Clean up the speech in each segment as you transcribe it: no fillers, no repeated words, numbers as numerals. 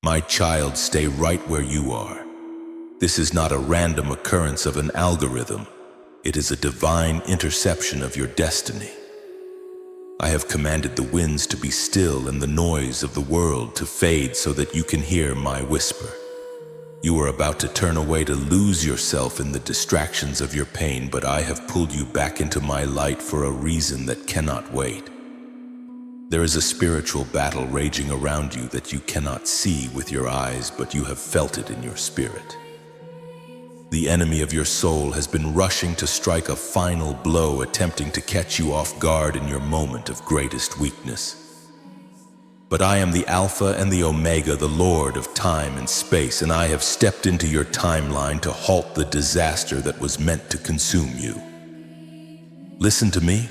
My child, stay right where you are. This is not a random occurrence of an algorithm. It is a divine interception of your destiny. I have commanded the winds to be still and the noise of the world to fade so that you can hear my whisper. You are about to turn away to lose yourself in the distractions of your pain, but I have pulled you back into my light for a reason that cannot wait. There is a spiritual battle raging around you that you cannot see with your eyes, but you have felt it in your spirit. The enemy of your soul has been rushing to strike a final blow, attempting to catch you off guard in your moment of greatest weakness. But I am the Alpha and the Omega, the Lord of time and space, and I have stepped into your timeline to halt the disaster that was meant to consume you. Listen to me.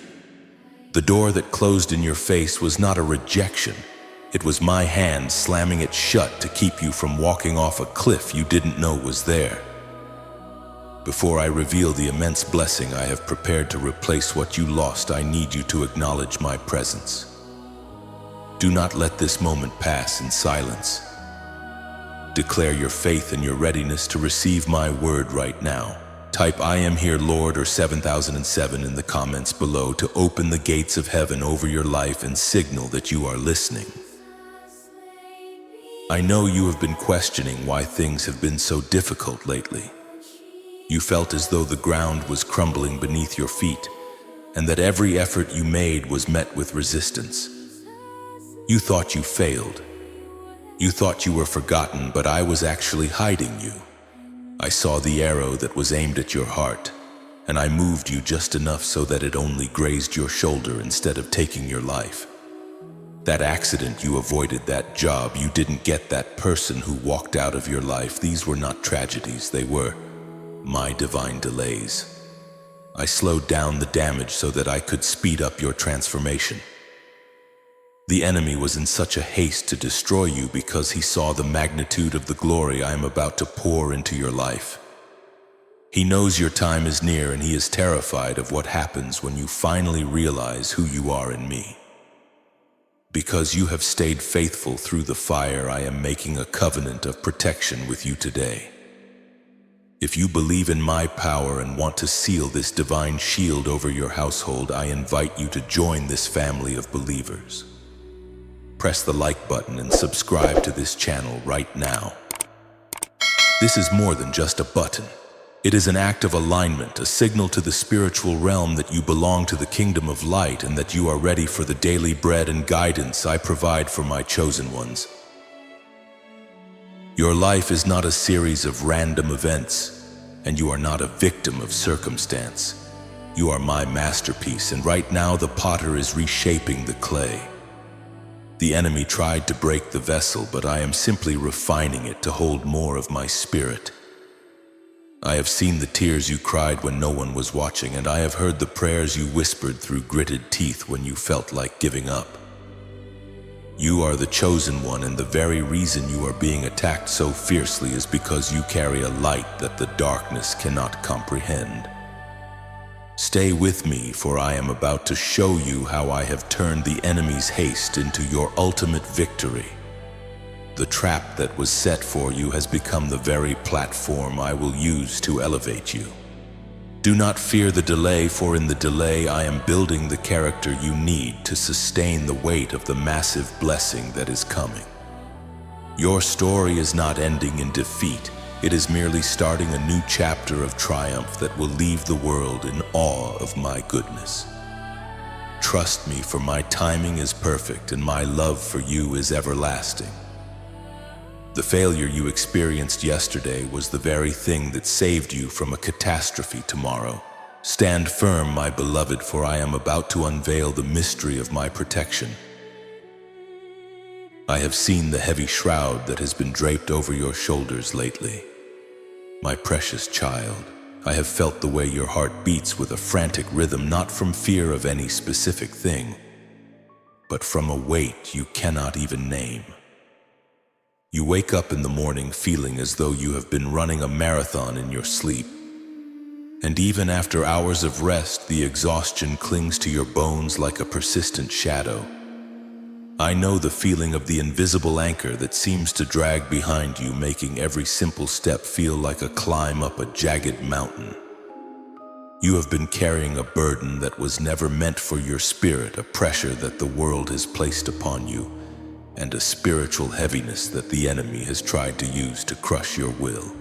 The door that closed in your face was not a rejection. It was my hand slamming it shut to keep you from walking off a cliff you didn't know was there. Before I reveal the immense blessing I have prepared to replace what you lost, I need you to acknowledge my presence. Do not let this moment pass in silence. Declare your faith and your readiness to receive my word right now. Type "I am here, Lord" or 7007 in the comments below to open the gates of heaven over your life and signal that you are listening. I know you have been questioning why things have been so difficult lately. You felt as though the ground was crumbling beneath your feet, and that every effort you made was met with resistance. You thought you failed. You thought you were forgotten, but I was actually hiding you. I saw the arrow that was aimed at your heart, and I moved you just enough so that it only grazed your shoulder instead of taking your life. That accident you avoided, that job, you didn't get that person who walked out of your life. These were not tragedies, they were my divine delays. I slowed down the damage so that I could speed up your transformation. The enemy was in such a haste to destroy you because he saw the magnitude of the glory I am about to pour into your life. He knows your time is near, and he is terrified of what happens when you finally realize who you are in me. Because you have stayed faithful through the fire, I am making a covenant of protection with you today. If you believe in my power and want to seal this divine shield over your household, I invite you to join this family of believers. Press the like button and subscribe to this channel right now. This is more than just a button. It is an act of alignment, a signal to the spiritual realm that you belong to the kingdom of light and that you are ready for the daily bread and guidance I provide for my chosen ones. Your life is not a series of random events, and you are not a victim of circumstance. You are my masterpiece, and right now the potter is reshaping the clay. The enemy tried to break the vessel, but I am simply refining it to hold more of my spirit. I have seen the tears you cried when no one was watching, and I have heard the prayers you whispered through gritted teeth when you felt like giving up. You are the chosen one, and the very reason you are being attacked so fiercely is because you carry a light that the darkness cannot comprehend. Stay with me, for I am about to show you how I have turned the enemy's haste into your ultimate victory. The trap that was set for you has become the very platform I will use to elevate you. Do not fear the delay, for in the delay I am building the character you need to sustain the weight of the massive blessing that is coming. Your story is not ending in defeat. It is merely starting a new chapter of triumph that will leave the world in awe of my goodness. Trust me, for my timing is perfect and my love for you is everlasting. The failure you experienced yesterday was the very thing that saved you from a catastrophe tomorrow. Stand firm, my beloved, for I am about to unveil the mystery of my protection. I have seen the heavy shroud that has been draped over your shoulders lately. My precious child, I have felt the way your heart beats with a frantic rhythm, not from fear of any specific thing, but from a weight you cannot even name. You wake up in the morning feeling as though you have been running a marathon in your sleep. And even after hours of rest, the exhaustion clings to your bones like a persistent shadow. I know the feeling of the invisible anchor that seems to drag behind you, making every simple step feel like a climb up a jagged mountain. You have been carrying a burden that was never meant for your spirit, a pressure that the world has placed upon you, and a spiritual heaviness that the enemy has tried to use to crush your will.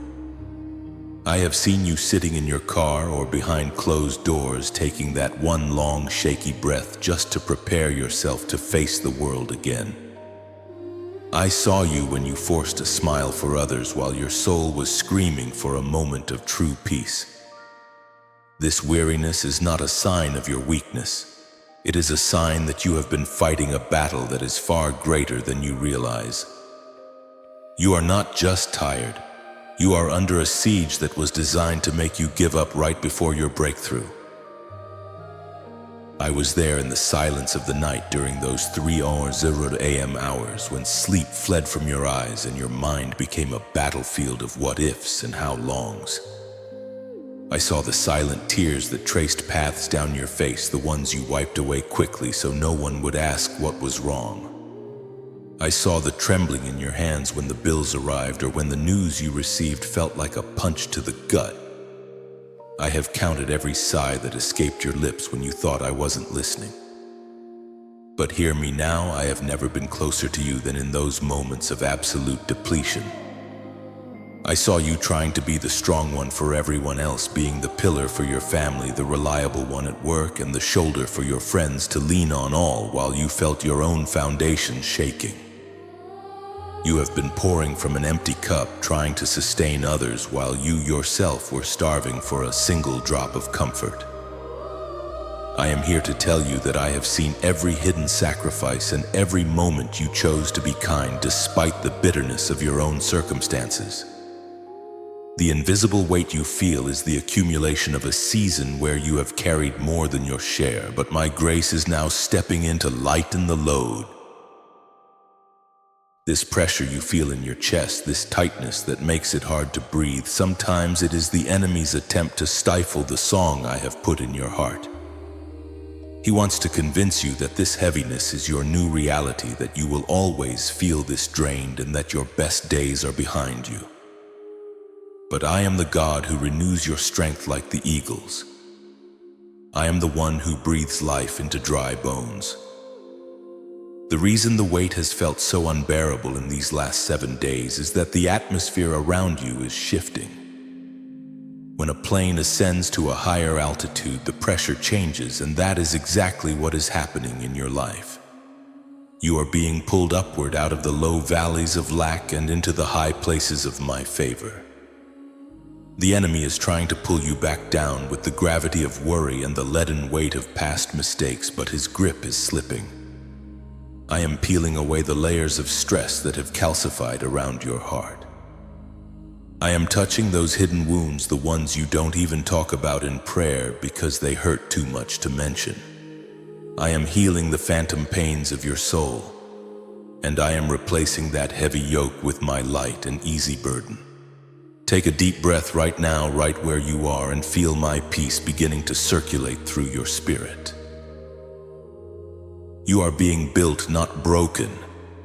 I have seen you sitting in your car or behind closed doors, taking that one long, shaky breath just to prepare yourself to face the world again. I saw you when you forced a smile for others while your soul was screaming for a moment of true peace. This weariness is not a sign of your weakness. It is a sign that you have been fighting a battle that is far greater than you realize. You are not just tired. You are under a siege that was designed to make you give up right before your breakthrough. I was there in the silence of the night during those 3:00 a.m. hours when sleep fled from your eyes and your mind became a battlefield of what-ifs and how-longs. I saw the silent tears that traced paths down your face, the ones you wiped away quickly so no one would ask what was wrong. I saw the trembling in your hands when the bills arrived or when the news you received felt like a punch to the gut. I have counted every sigh that escaped your lips when you thought I wasn't listening. But hear me now, I have never been closer to you than in those moments of absolute depletion. I saw you trying to be the strong one for everyone else, being the pillar for your family, the reliable one at work, and the shoulder for your friends to lean on, all while you felt your own foundation shaking. You have been pouring from an empty cup, trying to sustain others while you yourself were starving for a single drop of comfort. I am here to tell you that I have seen every hidden sacrifice and every moment you chose to be kind despite the bitterness of your own circumstances. The invisible weight you feel is the accumulation of a season where you have carried more than your share, but my grace is now stepping in to lighten the load. This pressure you feel in your chest, this tightness that makes it hard to breathe, sometimes it is the enemy's attempt to stifle the song I have put in your heart. He wants to convince you that this heaviness is your new reality, that you will always feel this drained and that your best days are behind you. But I am the God who renews your strength like the eagles. I am the one who breathes life into dry bones. The reason the weight has felt so unbearable in these last 7 days is that the atmosphere around you is shifting. When a plane ascends to a higher altitude, the pressure changes, and that is exactly what is happening in your life. You are being pulled upward out of the low valleys of lack and into the high places of my favor. The enemy is trying to pull you back down with the gravity of worry and the leaden weight of past mistakes, but his grip is slipping. I am peeling away the layers of stress that have calcified around your heart. I am touching those hidden wounds, the ones you don't even talk about in prayer because they hurt too much to mention. I am healing the phantom pains of your soul, and I am replacing that heavy yoke with my light and easy burden. Take a deep breath right now, right where you are, and feel my peace beginning to circulate through your spirit. You are being built, not broken.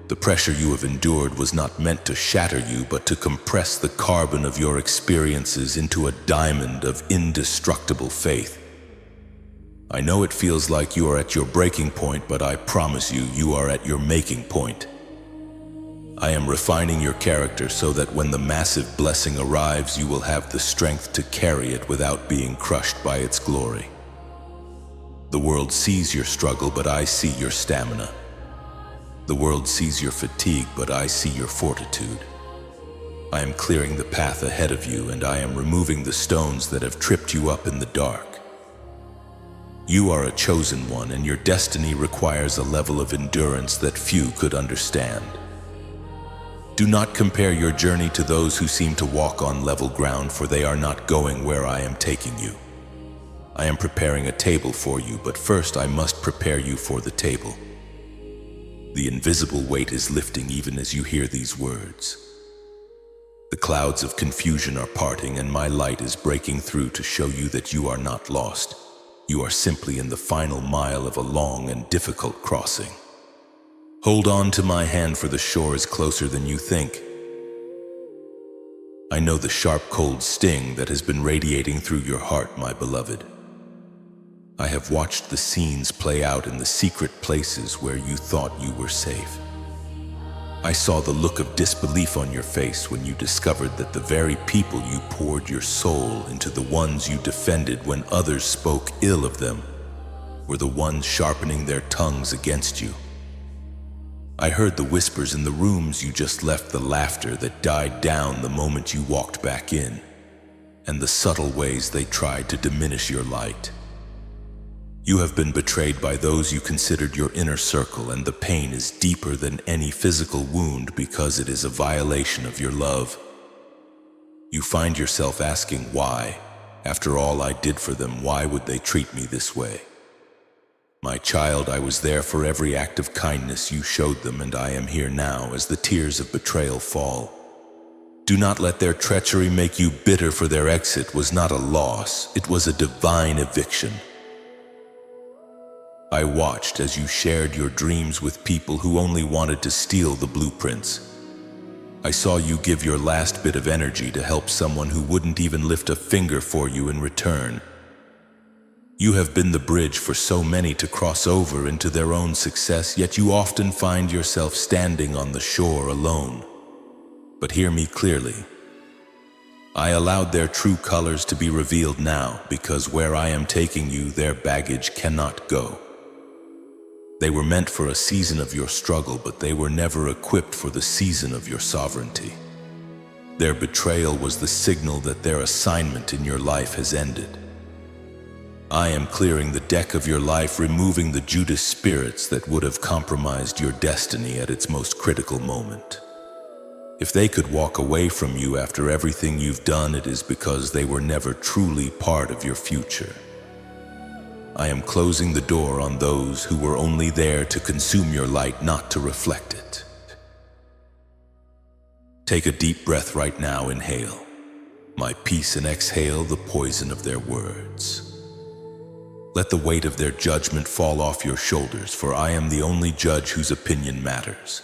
The pressure you have endured was not meant to shatter you, but to compress the carbon of your experiences into a diamond of indestructible faith. I know it feels like you are at your breaking point, but I promise you, you are at your making point. I am refining your character so that when the massive blessing arrives, you will have the strength to carry it without being crushed by its glory. The world sees your struggle, but I see your stamina. The world sees your fatigue, but I see your fortitude. I am clearing the path ahead of you, and I am removing the stones that have tripped you up in the dark. You are a chosen one, and your destiny requires a level of endurance that few could understand. Do not compare your journey to those who seem to walk on level ground, for they are not going where I am taking you. I am preparing a table for you, but first I must prepare you for the table. The invisible weight is lifting even as you hear these words. The clouds of confusion are parting, and my light is breaking through to show you that you are not lost. You are simply in the final mile of a long and difficult crossing. Hold on to my hand, for the shore is closer than you think. I know the sharp, cold sting that has been radiating through your heart, my beloved. I have watched the scenes play out in the secret places where you thought you were safe. I saw the look of disbelief on your face when you discovered that the very people you poured your soul into, the ones you defended when others spoke ill of them, were the ones sharpening their tongues against you. I heard the whispers in the rooms you just left, the laughter that died down the moment you walked back in, and the subtle ways they tried to diminish your light. You have been betrayed by those you considered your inner circle, and the pain is deeper than any physical wound because it is a violation of your love. You find yourself asking why. After all I did for them, why would they treat me this way? My child, I was there for every act of kindness you showed them, and I am here now as the tears of betrayal fall. Do not let their treachery make you bitter, for their exit was not a loss, it was a divine eviction. I watched as you shared your dreams with people who only wanted to steal the blueprints. I saw you give your last bit of energy to help someone who wouldn't even lift a finger for you in return. You have been the bridge for so many to cross over into their own success, yet you often find yourself standing on the shore alone. But hear me clearly. I allowed their true colors to be revealed now, because where I am taking you, their baggage cannot go. They were meant for a season of your struggle, but they were never equipped for the season of your sovereignty. Their betrayal was the signal that their assignment in your life has ended. I am clearing the deck of your life, removing the Judas spirits that would have compromised your destiny at its most critical moment. If they could walk away from you after everything you've done, it is because they were never truly part of your future. I am closing the door on those who were only there to consume your light, not to reflect it. Take a deep breath right now. Inhale my peace and exhale the poison of their words. Let the weight of their judgment fall off your shoulders, for I am the only judge whose opinion matters.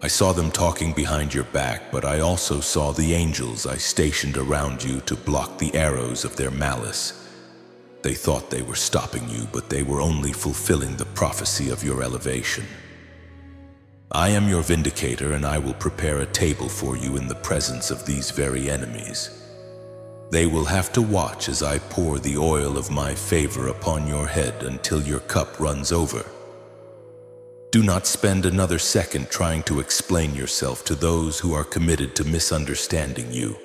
I saw them talking behind your back, but I also saw the angels I stationed around you to block the arrows of their malice. They thought they were stopping you, but they were only fulfilling the prophecy of your elevation. I am your vindicator, and I will prepare a table for you in the presence of these very enemies. They will have to watch as I pour the oil of my favor upon your head until your cup runs over. Do not spend another second trying to explain yourself to those who are committed to misunderstanding you.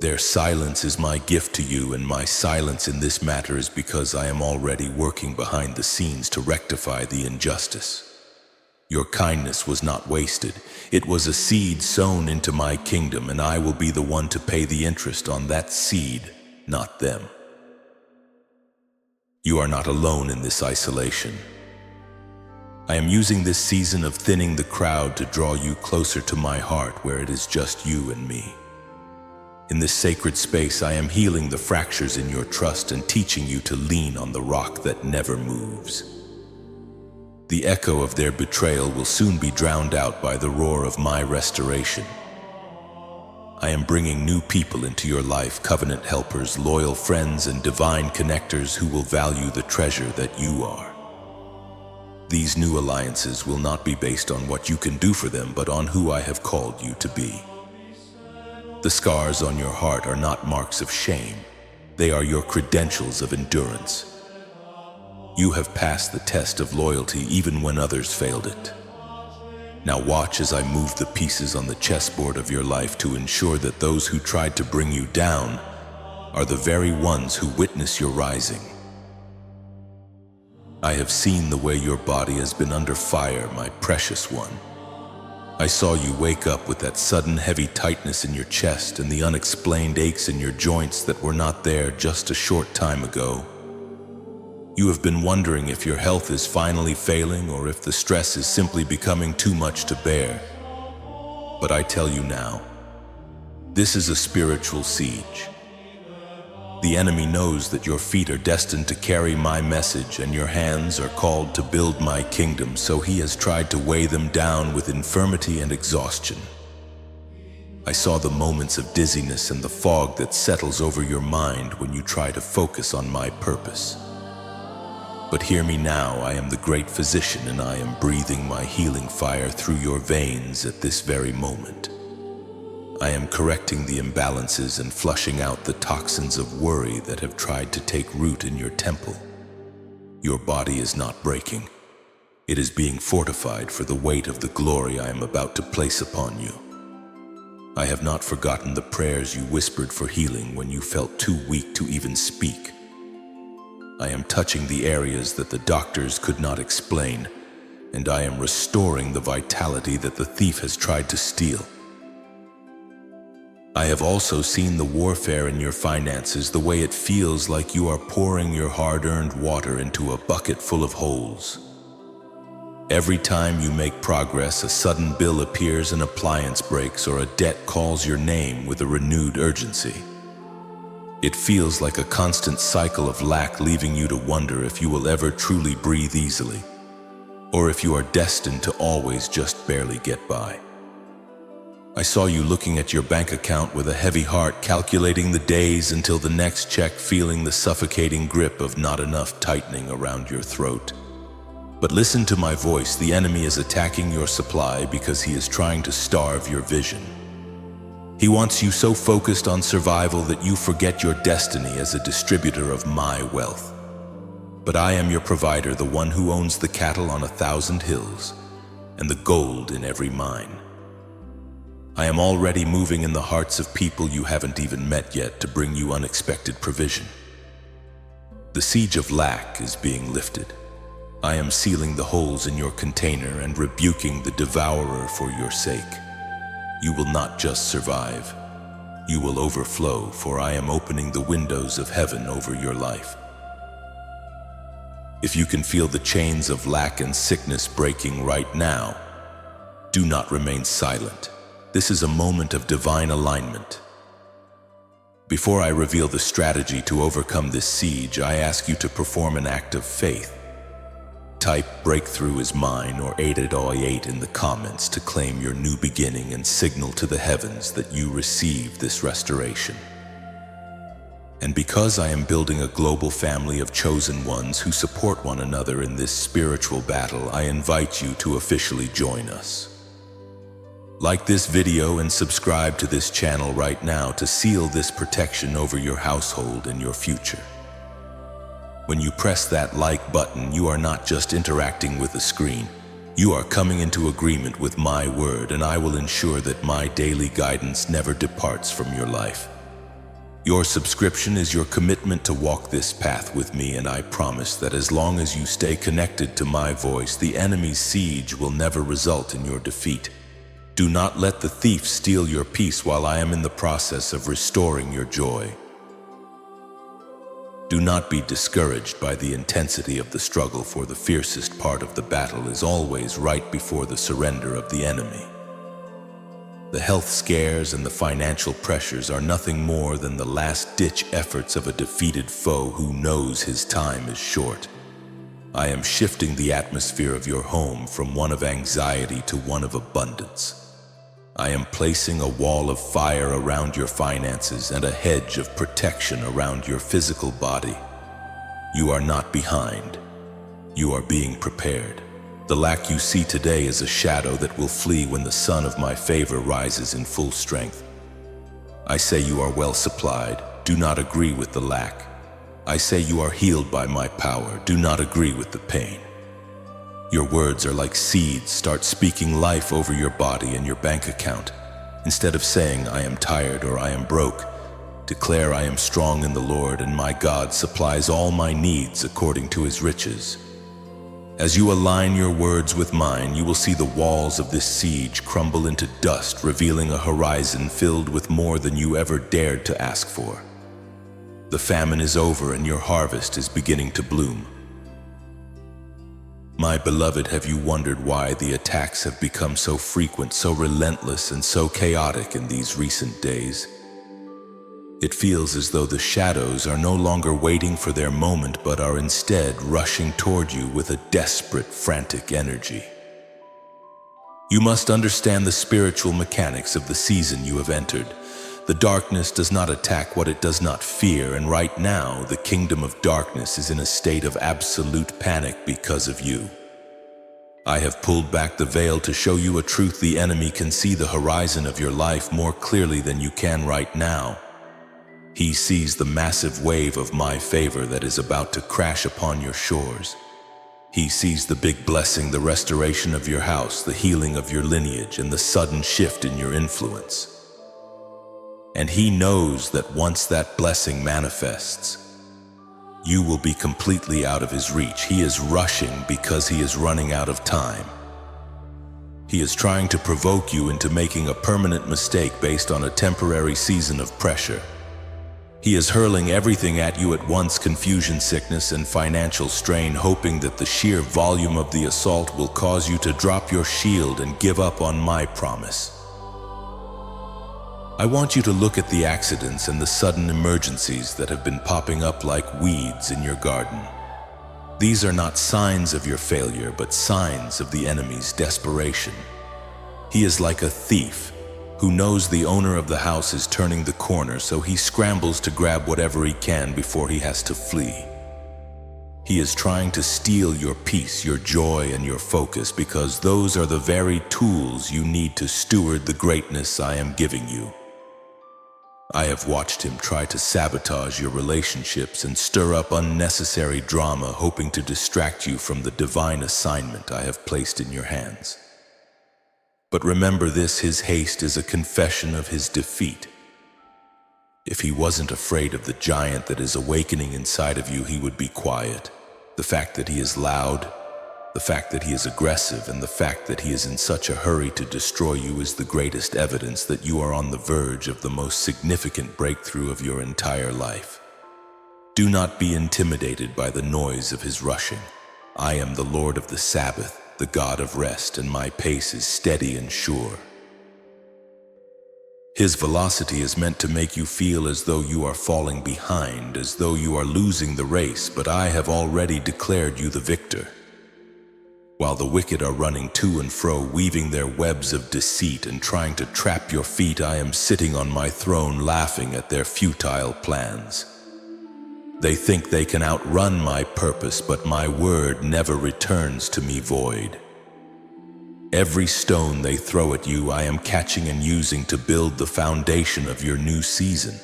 Their silence is my gift to you, and my silence in this matter is because I am already working behind the scenes to rectify the injustice. Your kindness was not wasted. It was a seed sown into my kingdom, and I will be the one to pay the interest on that seed, not them. You are not alone in this isolation. I am using this season of thinning the crowd to draw you closer to my heart, where it is just you and me. In this sacred space, I am healing the fractures in your trust and teaching you to lean on the rock that never moves. The echo of their betrayal will soon be drowned out by the roar of my restoration. I am bringing new people into your life, covenant helpers, loyal friends, and divine connectors who will value the treasure that you are. These new alliances will not be based on what you can do for them, but on who I have called you to be. The scars on your heart are not marks of shame. They are your credentials of endurance. You have passed the test of loyalty even when others failed it. Now watch as I move the pieces on the chessboard of your life to ensure that those who tried to bring you down are the very ones who witness your rising. I have seen the way your body has been under fire, my precious one. I saw you wake up with that sudden heavy tightness in your chest and the unexplained aches in your joints that were not there just a short time ago. You have been wondering if your health is finally failing or if the stress is simply becoming too much to bear. But I tell you now, this is a spiritual siege. The enemy knows that your feet are destined to carry my message and your hands are called to build my kingdom, so he has tried to weigh them down with infirmity and exhaustion. I saw the moments of dizziness and the fog that settles over your mind when you try to focus on my purpose. But hear me now, I am the great physician and I am breathing my healing fire through your veins at this very moment. I am correcting the imbalances and flushing out the toxins of worry that have tried to take root in your temple. Your body is not breaking. It is being fortified for the weight of the glory I am about to place upon you. I have not forgotten the prayers you whispered for healing when you felt too weak to even speak. I am touching the areas that the doctors could not explain, and I am restoring the vitality that the thief has tried to steal. I have also seen the warfare in your finances, the way it feels like you are pouring your hard-earned water into a bucket full of holes. Every time you make progress, a sudden bill appears, an appliance breaks, or a debt calls your name with a renewed urgency. It feels like a constant cycle of lack, leaving you to wonder if you will ever truly breathe easily, or if you are destined to always just barely get by. I saw you looking at your bank account with a heavy heart, calculating the days until the next check, feeling the suffocating grip of not enough tightening around your throat. But listen to my voice, the enemy is attacking your supply because he is trying to starve your vision. He wants you so focused on survival that you forget your destiny as a distributor of my wealth. But I am your provider, the one who owns the cattle on 1,000 hills and the gold in every mine. I am already moving in the hearts of people you haven't even met yet to bring you unexpected provision. The siege of lack is being lifted. I am sealing the holes in your container and rebuking the devourer for your sake. You will not just survive, you will overflow, for I am opening the windows of heaven over your life. If you can feel the chains of lack and sickness breaking right now, do not remain silent. This is a moment of divine alignment. Before I reveal the strategy to overcome this siege, I ask you to perform an act of faith. Type "breakthrough is mine" or 888 in the comments to claim your new beginning and signal to the heavens that you receive this restoration. And because I am building a global family of chosen ones who support one another in this spiritual battle, I invite you to officially join us. Like this video and subscribe to this channel right now to seal this protection over your household and your future. When you press that like button, you are not just interacting with the screen. You are coming into agreement with my word, and I will ensure that my daily guidance never departs from your life. Your subscription is your commitment to walk this path with me, and I promise that as long as you stay connected to my voice, the enemy's siege will never result in your defeat. Do not let the thief steal your peace while I am in the process of restoring your joy. Do not be discouraged by the intensity of the struggle, for the fiercest part of the battle is always right before the surrender of the enemy. The health scares and the financial pressures are nothing more than the last-ditch efforts of a defeated foe who knows his time is short. I am shifting the atmosphere of your home from one of anxiety to one of abundance. I am placing a wall of fire around your finances and a hedge of protection around your physical body. You are not behind. You are being prepared. The lack you see today is a shadow that will flee when the sun of my favor rises in full strength. I say you are well supplied. Do not agree with the lack. I say you are healed by my power. Do not agree with the pain. Your words are like seeds. Start speaking life over your body and your bank account. Instead of saying, "I am tired" or "I am broke," declare, "I am strong in the Lord, and my God supplies all my needs according to his riches." As you align your words with mine, you will see the walls of this siege crumble into dust, revealing a horizon filled with more than you ever dared to ask for. The famine is over and your harvest is beginning to bloom. My beloved, have you wondered why the attacks have become so frequent, so relentless, and so chaotic in these recent days? It feels as though the shadows are no longer waiting for their moment but are instead rushing toward you with a desperate, frantic energy. You must understand the spiritual mechanics of the season you have entered. The darkness does not attack what it does not fear, and right now, the kingdom of darkness is in a state of absolute panic because of you. I have pulled back the veil to show you a truth. The enemy can see the horizon of your life more clearly than you can right now. He sees the massive wave of my favor that is about to crash upon your shores. He sees the big blessing, the restoration of your house, the healing of your lineage, and the sudden shift in your influence. And he knows that once that blessing manifests, you will be completely out of his reach. He is rushing because he is running out of time. He is trying to provoke you into making a permanent mistake based on a temporary season of pressure. He is hurling everything at you at once: confusion, sickness, and financial strain, hoping that the sheer volume of the assault will cause you to drop your shield and give up on my promise. I want you to look at the accidents and the sudden emergencies that have been popping up like weeds in your garden. These are not signs of your failure, but signs of the enemy's desperation. He is like a thief who knows the owner of the house is turning the corner, so he scrambles to grab whatever he can before he has to flee. He is trying to steal your peace, your joy, and your focus, because those are the very tools you need to steward the greatness I am giving you. I have watched him try to sabotage your relationships and stir up unnecessary drama, hoping to distract you from the divine assignment I have placed in your hands. But remember this: his haste is a confession of his defeat. If he wasn't afraid of the giant that is awakening inside of you, he would be quiet. The fact that he is loud, the fact that he is aggressive, and the fact that he is in such a hurry to destroy you is the greatest evidence that you are on the verge of the most significant breakthrough of your entire life. Do not be intimidated by the noise of his rushing. I am the Lord of the Sabbath, the God of rest, and my pace is steady and sure. His velocity is meant to make you feel as though you are falling behind, as though you are losing the race, but I have already declared you the victor. While the wicked are running to and fro, weaving their webs of deceit and trying to trap your feet, I am sitting on my throne laughing at their futile plans. They think they can outrun my purpose, but my word never returns to me void. Every stone they throw at you, I am catching and using to build the foundation of your new season.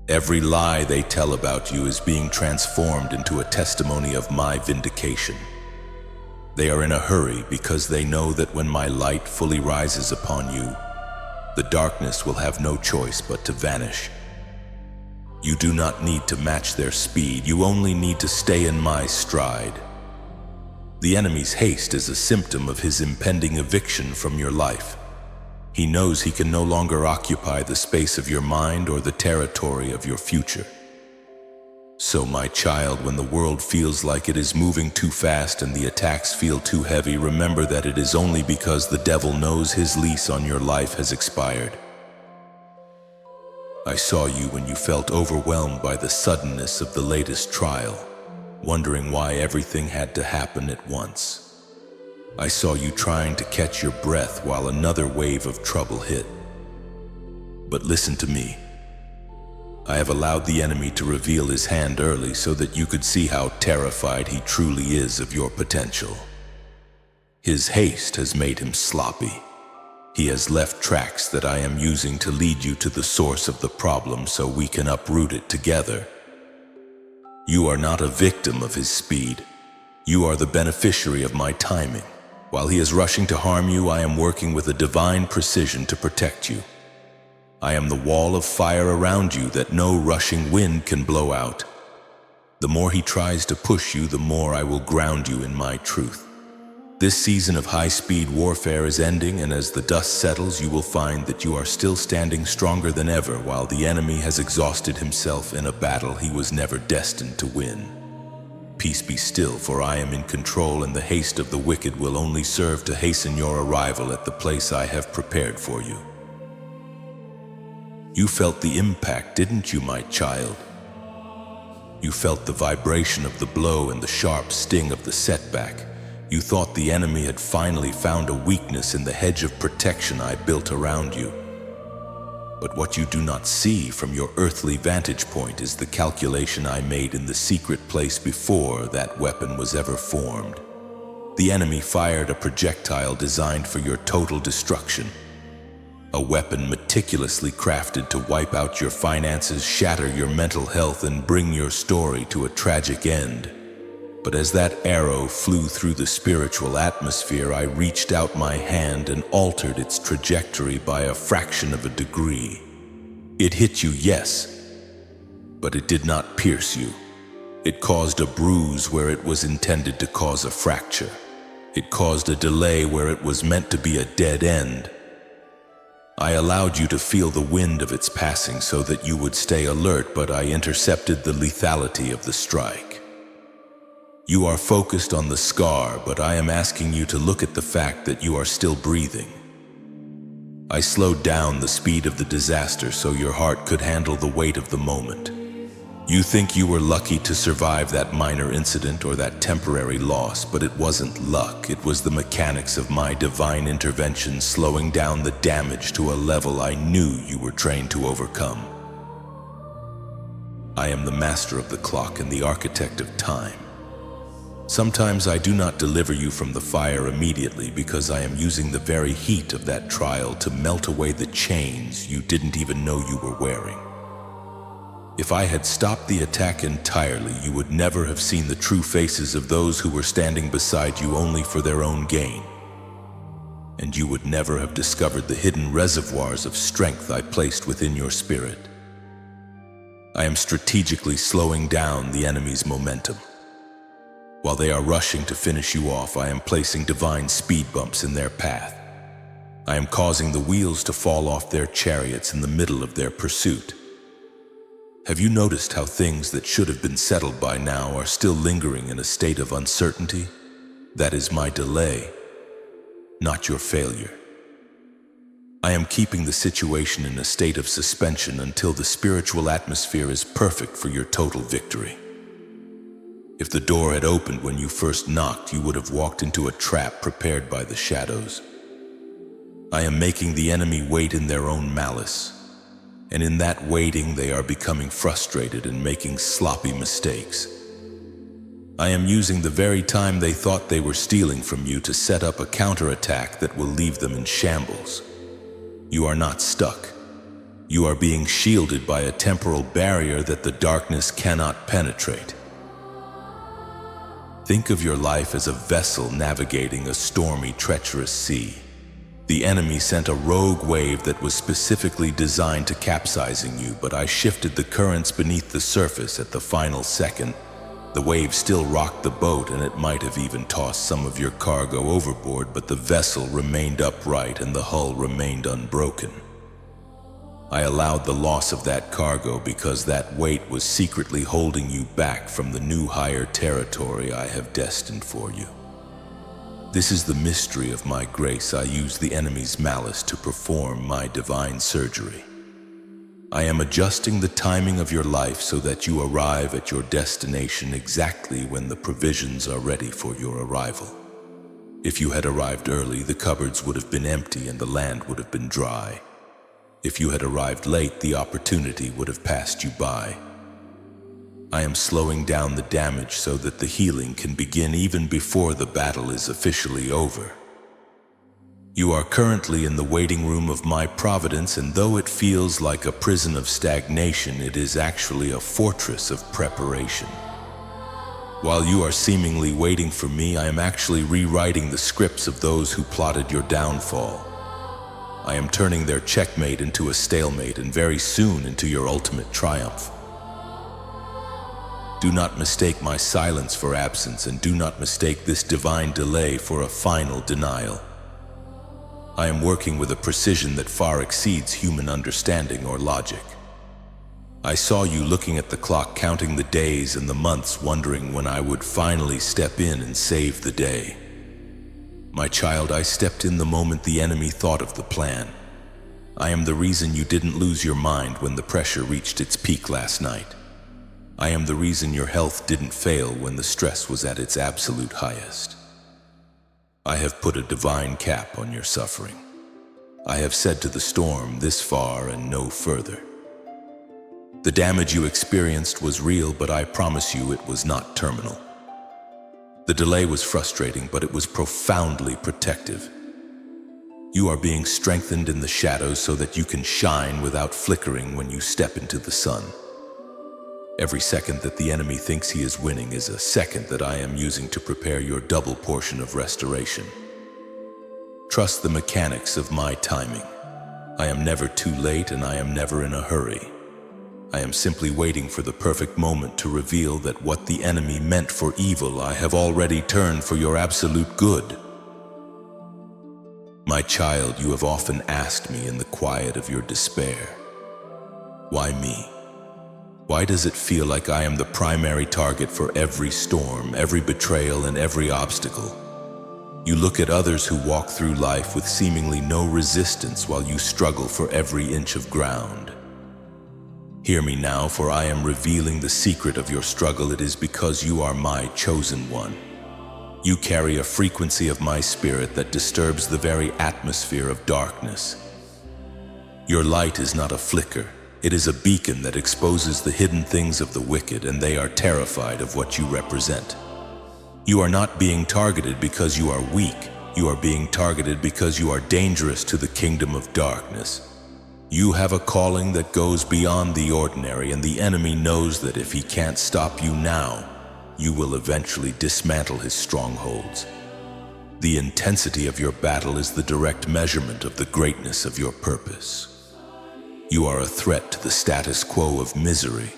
Every lie they tell about you is being transformed into a testimony of my vindication. They are in a hurry because they know that when my light fully rises upon you, the darkness will have no choice but to vanish. You do not need to match their speed, you only need to stay in my stride. The enemy's haste is a symptom of his impending eviction from your life. He knows he can no longer occupy the space of your mind or the territory of your future. So, my child, when the world feels like it is moving too fast and the attacks feel too heavy, remember that it is only because the devil knows his lease on your life has expired. I saw you when you felt overwhelmed by the suddenness of the latest trial, wondering why everything had to happen at once. I saw you trying to catch your breath while another wave of trouble hit. But listen to me. I have allowed the enemy to reveal his hand early so that you could see how terrified he truly is of your potential. His haste has made him sloppy. He has left tracks that I am using to lead you to the source of the problem so we can uproot it together. You are not a victim of his speed. You are the beneficiary of my timing. While he is rushing to harm you, I am working with a divine precision to protect you. I am the wall of fire around you that no rushing wind can blow out. The more he tries to push you, the more I will ground you in my truth. This season of high-speed warfare is ending, and as the dust settles, you will find that you are still standing stronger than ever while the enemy has exhausted himself in a battle he was never destined to win. Peace be still, for I am in control, and the haste of the wicked will only serve to hasten your arrival at the place I have prepared for you. You felt the impact, didn't you, my child? You felt the vibration of the blow and the sharp sting of the setback. You thought the enemy had finally found a weakness in the hedge of protection I built around you. But what you do not see from your earthly vantage point is the calculation I made in the secret place before that weapon was ever formed. The enemy fired a projectile designed for your total destruction. A weapon meticulously crafted to wipe out your finances, shatter your mental health, and bring your story to a tragic end. But as that arrow flew through the spiritual atmosphere, I reached out my hand and altered its trajectory by a fraction of a degree. It hit you, yes, but it did not pierce you. It caused a bruise where it was intended to cause a fracture. It caused a delay where it was meant to be a dead end. I allowed you to feel the wind of its passing so that you would stay alert, but I intercepted the lethality of the strike. You are focused on the scar, but I am asking you to look at the fact that you are still breathing. I slowed down the speed of the disaster so your heart could handle the weight of the moment. You think you were lucky to survive that minor incident or that temporary loss, but it wasn't luck. It was the mechanics of my divine intervention slowing down the damage to a level I knew you were trained to overcome. I am the master of the clock and the architect of time. Sometimes I do not deliver you from the fire immediately because I am using the very heat of that trial to melt away the chains you didn't even know you were wearing. If I had stopped the attack entirely, you would never have seen the true faces of those who were standing beside you only for their own gain. And you would never have discovered the hidden reservoirs of strength I placed within your spirit. I am strategically slowing down the enemy's momentum. While they are rushing to finish you off, I am placing divine speed bumps in their path. I am causing the wheels to fall off their chariots in the middle of their pursuit. Have you noticed how things that should have been settled by now are still lingering in a state of uncertainty? That is my delay, not your failure. I am keeping the situation in a state of suspension until the spiritual atmosphere is perfect for your total victory. If the door had opened when you first knocked, you would have walked into a trap prepared by the shadows. I am making the enemy wait in their own malice, and in that waiting they are becoming frustrated and making sloppy mistakes. I am using the very time they thought they were stealing from you to set up a counterattack that will leave them in shambles. You are not stuck. You are being shielded by a temporal barrier that the darkness cannot penetrate. Think of your life as a vessel navigating a stormy, treacherous sea. The enemy sent a rogue wave that was specifically designed to capsizing you, but I shifted the currents beneath the surface at the final second. The wave still rocked the boat, and it might have even tossed some of your cargo overboard, but the vessel remained upright and the hull remained unbroken. I allowed the loss of that cargo because that weight was secretly holding you back from the new higher territory I have destined for you. This is the mystery of my grace. I use the enemy's malice to perform my divine surgery. I am adjusting the timing of your life so that you arrive at your destination exactly when the provisions are ready for your arrival. If you had arrived early, the cupboards would have been empty and the land would have been dry. If you had arrived late, the opportunity would have passed you by. I am slowing down the damage so that the healing can begin even before the battle is officially over. You are currently in the waiting room of my providence, and though it feels like a prison of stagnation, it is actually a fortress of preparation. While you are seemingly waiting for me, I am actually rewriting the scripts of those who plotted your downfall. I am turning their checkmate into a stalemate, and very soon into your ultimate triumph. Do not mistake my silence for absence, and do not mistake this divine delay for a final denial. I am working with a precision that far exceeds human understanding or logic. I saw you looking at the clock, counting the days and the months, wondering when I would finally step in and save the day. My child, I stepped in the moment the enemy thought of the plan. I am the reason you didn't lose your mind when the pressure reached its peak last night. I am the reason your health didn't fail when the stress was at its absolute highest. I have put a divine cap on your suffering. I have said to the storm, this far and no further. The damage you experienced was real, but I promise you it was not terminal. The delay was frustrating, but it was profoundly protective. You are being strengthened in the shadows so that you can shine without flickering when you step into the sun. Every second that the enemy thinks he is winning is a second that I am using to prepare your double portion of restoration. Trust the mechanics of my timing. I am never too late and I am never in a hurry. I am simply waiting for the perfect moment to reveal that what the enemy meant for evil I have already turned for your absolute good. My child, you have often asked me in the quiet of your despair, why me? Why does it feel like I am the primary target for every storm, every betrayal, and every obstacle? You look at others who walk through life with seemingly no resistance while you struggle for every inch of ground. Hear me now, for I am revealing the secret of your struggle. It is because you are my chosen one. You carry a frequency of my spirit that disturbs the very atmosphere of darkness. Your light is not a flicker. It is a beacon that exposes the hidden things of the wicked, and they are terrified of what you represent. You are not being targeted because you are weak. You are being targeted because you are dangerous to the kingdom of darkness. You have a calling that goes beyond the ordinary, and the enemy knows that if he can't stop you now, you will eventually dismantle his strongholds. The intensity of your battle is the direct measurement of the greatness of your purpose. You are a threat to the status quo of misery,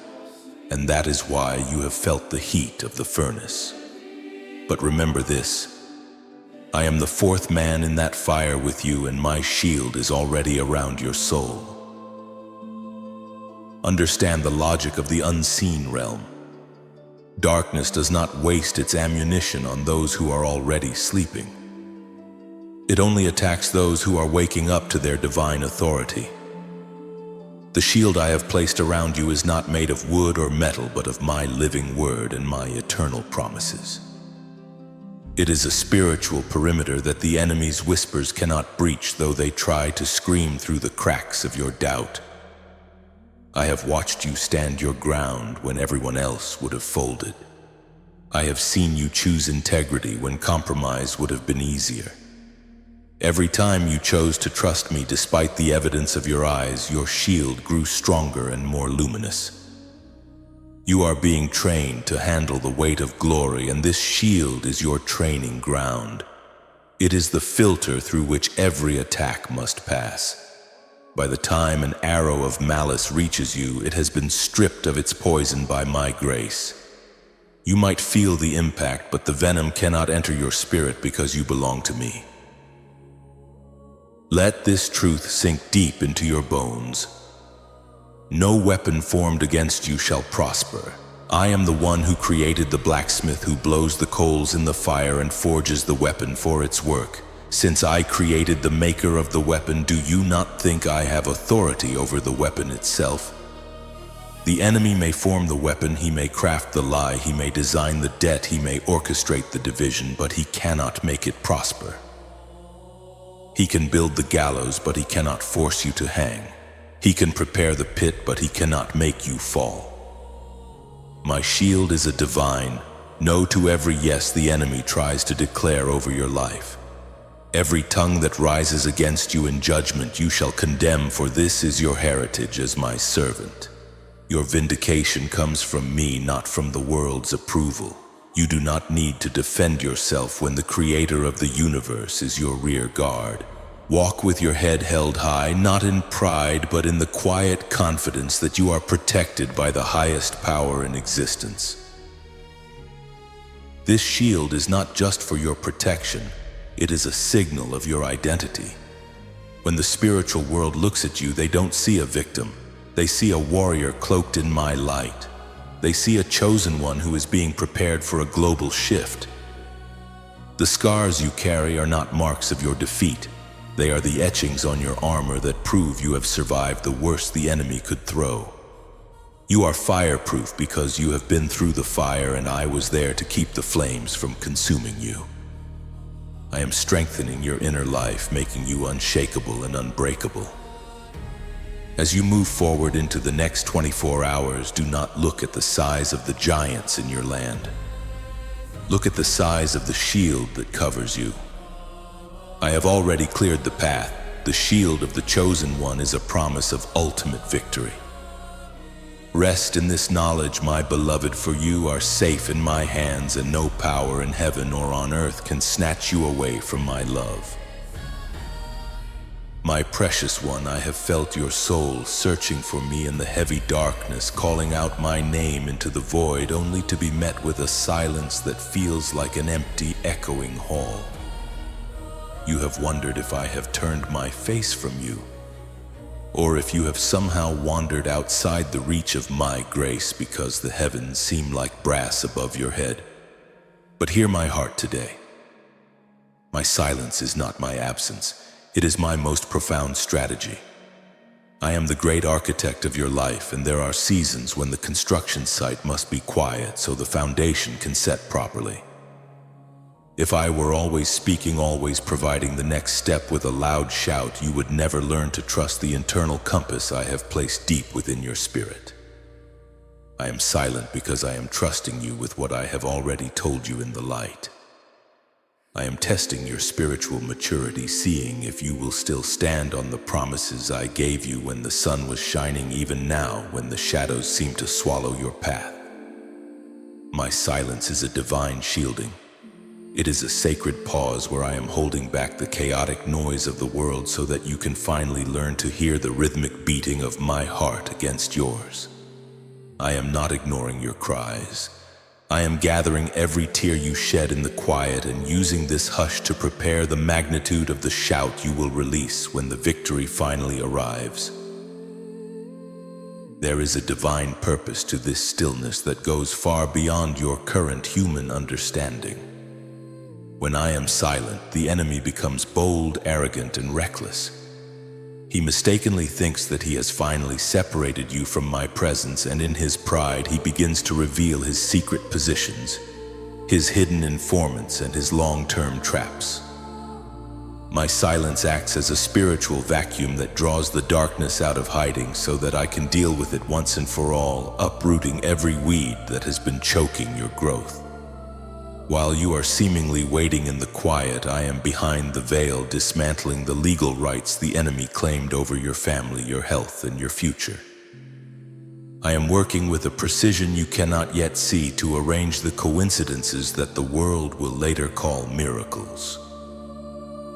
and that is why you have felt the heat of the furnace. But remember this, I am the fourth man in that fire with you, and my shield is already around your soul. Understand the logic of the unseen realm. Darkness does not waste its ammunition on those who are already sleeping. It only attacks those who are waking up to their divine authority. The shield I have placed around you is not made of wood or metal, but of my living word and my eternal promises. It is a spiritual perimeter that the enemy's whispers cannot breach, though they try to scream through the cracks of your doubt. I have watched you stand your ground when everyone else would have folded. I have seen you choose integrity when compromise would have been easier. Every time you chose to trust me despite the evidence of your eyes, your shield grew stronger and more luminous. You are being trained to handle the weight of glory, and this shield is your training ground. It is the filter through which every attack must pass. By the time an arrow of malice reaches you, it has been stripped of its poison by my grace. You might feel the impact, but the venom cannot enter your spirit because you belong to me. Let this truth sink deep into your bones. No weapon formed against you shall prosper. I am the one who created the blacksmith who blows the coals in the fire and forges the weapon for its work. Since I created the maker of the weapon, do you not think I have authority over the weapon itself? The enemy may form the weapon, he may craft the lie, he may design the debt, he may orchestrate the division, but he cannot make it prosper. He can build the gallows, but he cannot force you to hang. He can prepare the pit, but he cannot make you fall. My shield is a divine no to every yes the enemy tries to declare over your life. Every tongue that rises against you in judgment you shall condemn, for this is your heritage as my servant. Your vindication comes from me, not from the world's approval. You do not need to defend yourself when the creator of the universe is your rear guard. Walk with your head held high, not in pride, but in the quiet confidence that you are protected by the highest power in existence. This shield is not just for your protection, it is a signal of your identity. When the spiritual world looks at you, they don't see a victim. They see a warrior cloaked in my light. They see a chosen one who is being prepared for a global shift. The scars you carry are not marks of your defeat. They are the etchings on your armor that prove you have survived the worst the enemy could throw. You are fireproof because you have been through the fire, and I was there to keep the flames from consuming you. I am strengthening your inner life, making you unshakable and unbreakable. As you move forward into the next 24 hours, do not look at the size of the giants in your land. Look at the size of the shield that covers you. I have already cleared the path. The shield of the chosen one is a promise of ultimate victory. Rest in this knowledge, my beloved, for you are safe in my hands, and no power in heaven or on earth can snatch you away from my love. My precious one, I have felt your soul searching for me in the heavy darkness, calling out my name into the void, only to be met with a silence that feels like an empty, echoing hall. You have wondered if I have turned my face from you, or if you have somehow wandered outside the reach of my grace because the heavens seem like brass above your head. But hear my heart today. My silence is not my absence. It is my most profound strategy. I am the great architect of your life, and there are seasons when the construction site must be quiet so the foundation can set properly. If I were always speaking, always providing the next step with a loud shout, you would never learn to trust the internal compass I have placed deep within your spirit. I am silent because I am trusting you with what I have already told you in the light. I am testing your spiritual maturity, seeing if you will still stand on the promises I gave you when the sun was shining, even now when the shadows seem to swallow your path. My silence is a divine shielding. It is a sacred pause where I am holding back the chaotic noise of the world so that you can finally learn to hear the rhythmic beating of my heart against yours. I am not ignoring your cries. I am gathering every tear you shed in the quiet and using this hush to prepare the magnitude of the shout you will release when the victory finally arrives. There is a divine purpose to this stillness that goes far beyond your current human understanding. When I am silent, the enemy becomes bold, arrogant, and reckless. He mistakenly thinks that he has finally separated you from my presence, and in his pride, he begins to reveal his secret positions, his hidden informants, and his long-term traps. My silence acts as a spiritual vacuum that draws the darkness out of hiding so that I can deal with it once and for all, uprooting every weed that has been choking your growth. While you are seemingly waiting in the quiet, I am behind the veil, dismantling the legal rights the enemy claimed over your family, your health, and your future. I am working with a precision you cannot yet see to arrange the coincidences that the world will later call miracles.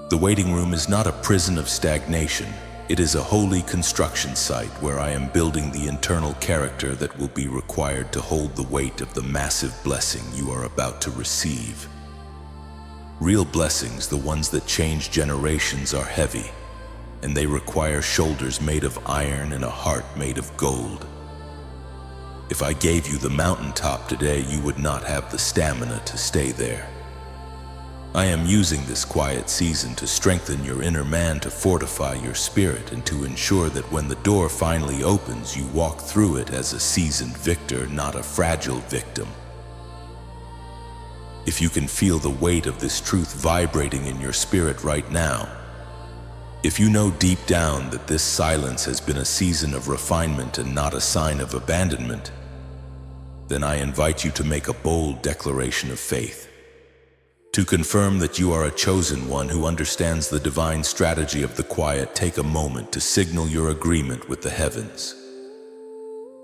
The waiting room is not a prison of stagnation. It is a holy construction site where I am building the internal character that will be required to hold the weight of the massive blessing you are about to receive. Real blessings, the ones that change generations, are heavy, and they require shoulders made of iron and a heart made of gold. If I gave you the mountaintop today, you would not have the stamina to stay there. I am using this quiet season to strengthen your inner man, to fortify your spirit, and to ensure that when the door finally opens, you walk through it as a seasoned victor, not a fragile victim. If you can feel the weight of this truth vibrating in your spirit right now, if you know deep down that this silence has been a season of refinement and not a sign of abandonment, then I invite you to make a bold declaration of faith. To confirm that you are a chosen one who understands the divine strategy of the quiet, take a moment to signal your agreement with the heavens.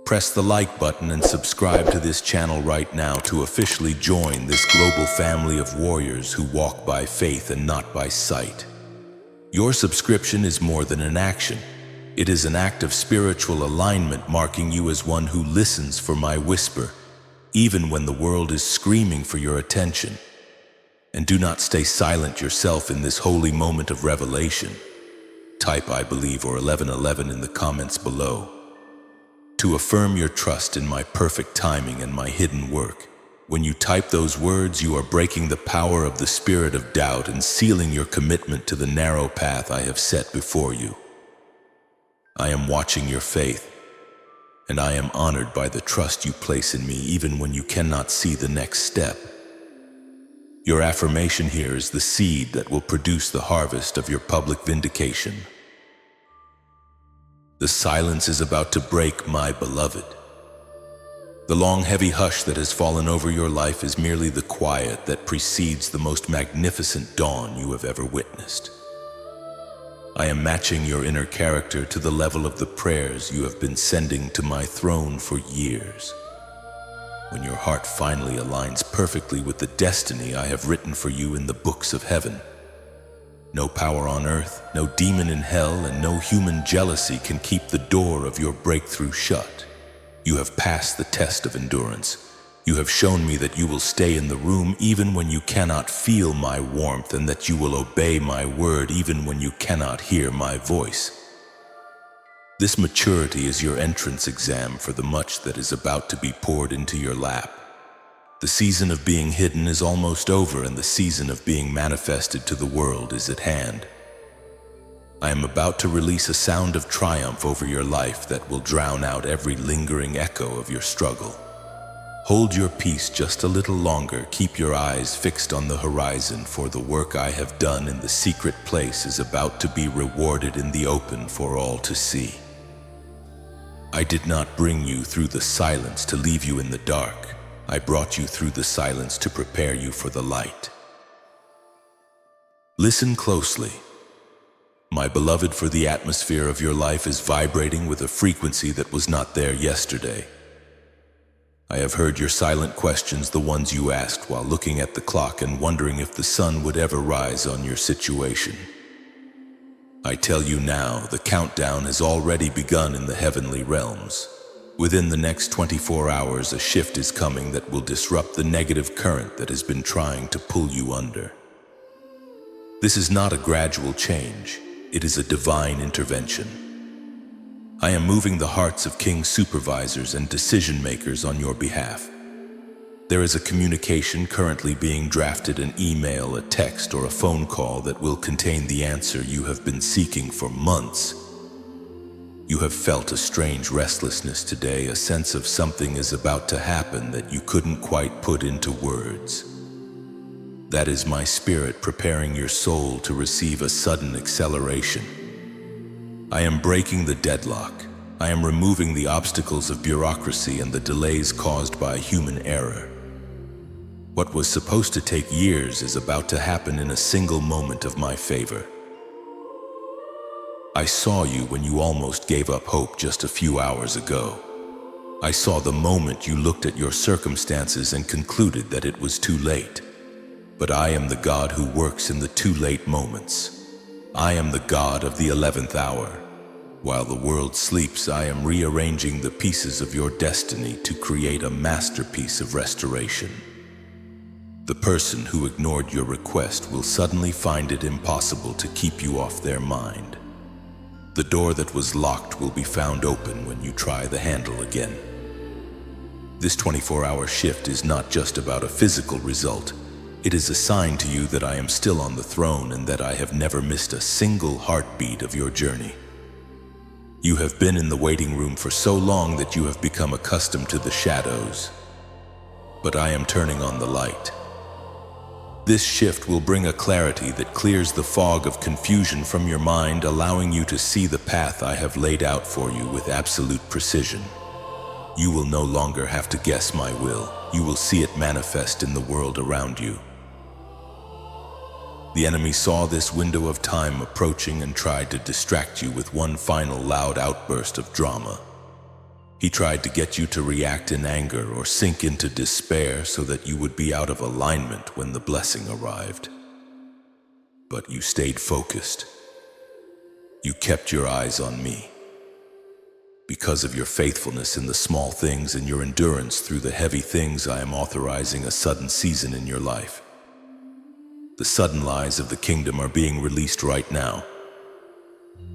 Press the like button and subscribe to this channel right now to officially join this global family of warriors who walk by faith and not by sight. Your subscription is more than an action. It is an act of spiritual alignment, marking you as one who listens for my whisper, even when the world is screaming for your attention. And do not stay silent yourself in this holy moment of revelation. Type "I believe" or 1111 in the comments below to affirm your trust in my perfect timing and my hidden work. When you type those words, you are breaking the power of the spirit of doubt and sealing your commitment to the narrow path I have set before you. I am watching your faith, and I am honored by the trust you place in me even when you cannot see the next step. Your affirmation here is the seed that will produce the harvest of your public vindication. The silence is about to break, my beloved. The long, heavy hush that has fallen over your life is merely the quiet that precedes the most magnificent dawn you have ever witnessed. I am matching your inner character to the level of the prayers you have been sending to my throne for years. When your heart finally aligns perfectly with the destiny I have written for you in the books of heaven, no power on earth, no demon in hell, and no human jealousy can keep the door of your breakthrough shut. You have passed the test of endurance. You have shown me that you will stay in the room even when you cannot feel my warmth, and that you will obey my word even when you cannot hear my voice. This maturity is your entrance exam for the much that is about to be poured into your lap. The season of being hidden is almost over, and the season of being manifested to the world is at hand. I am about to release a sound of triumph over your life that will drown out every lingering echo of your struggle. Hold your peace just a little longer. Keep your eyes fixed on the horizon, for the work I have done in the secret place is about to be rewarded in the open for all to see. I did not bring you through the silence to leave you in the dark. I brought you through the silence to prepare you for the light. Listen closely, my beloved, for the atmosphere of your life is vibrating with a frequency that was not there yesterday. I have heard your silent questions, the ones you asked while looking at the clock and wondering if the sun would ever rise on your situation. I tell you now, the countdown has already begun in the heavenly realms. Within the next 24 hours, a shift is coming that will disrupt the negative current that has been trying to pull you under. This is not a gradual change. It is a divine intervention. I am moving the hearts of king supervisors and decision makers on your behalf. There is a communication currently being drafted, an email, a text, or a phone call that will contain the answer you have been seeking for months. You have felt a strange restlessness today, a sense of something is about to happen that you couldn't quite put into words. That is my spirit preparing your soul to receive a sudden acceleration. I am breaking the deadlock. I am removing the obstacles of bureaucracy and the delays caused by human error. What was supposed to take years is about to happen in a single moment of my favor. I saw you when you almost gave up hope just a few hours ago. I saw the moment you looked at your circumstances and concluded that it was too late. But I am the God who works in the too late moments. I am the God of the 11th hour. While the world sleeps, I am rearranging the pieces of your destiny to create a masterpiece of restoration. The person who ignored your request will suddenly find it impossible to keep you off their mind. The door that was locked will be found open when you try the handle again. This 24-hour shift is not just about a physical result. It is a sign to you that I am still on the throne and that I have never missed a single heartbeat of your journey. You have been in the waiting room for so long that you have become accustomed to the shadows. But I am turning on the light. This shift will bring a clarity that clears the fog of confusion from your mind, allowing you to see the path I have laid out for you with absolute precision. You will no longer have to guess my will. You will see it manifest in the world around you. The enemy saw this window of time approaching and tried to distract you with one final loud outburst of drama. He tried to get you to react in anger or sink into despair so that you would be out of alignment when the blessing arrived. But you stayed focused. You kept your eyes on me. Because of your faithfulness in the small things and your endurance through the heavy things, I am authorizing a sudden season in your life. The sudden lies of the kingdom are being released right now.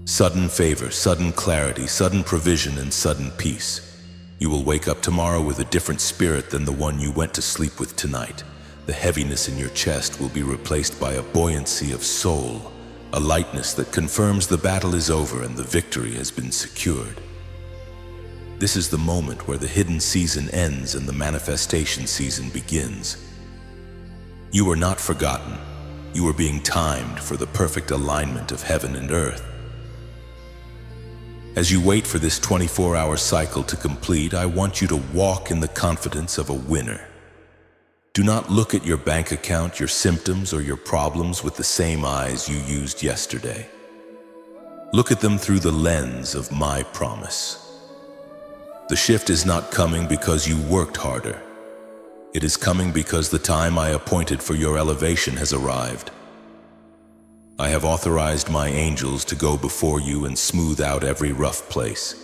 Sudden favor, sudden clarity, sudden provision, and sudden peace. You will wake up tomorrow with a different spirit than the one you went to sleep with tonight. The heaviness in your chest will be replaced by a buoyancy of soul, a lightness that confirms the battle is over and the victory has been secured. This is the moment where the hidden season ends and the manifestation season begins. You are not forgotten. You are being timed for the perfect alignment of heaven and earth. As you wait for this 24-hour cycle to complete, I want you to walk in the confidence of a winner. Do not look at your bank account, your symptoms, or your problems with the same eyes you used yesterday. Look at them through the lens of my promise. The shift is not coming because you worked harder. It is coming because the time I appointed for your elevation has arrived. I have authorized my angels to go before you and smooth out every rough place.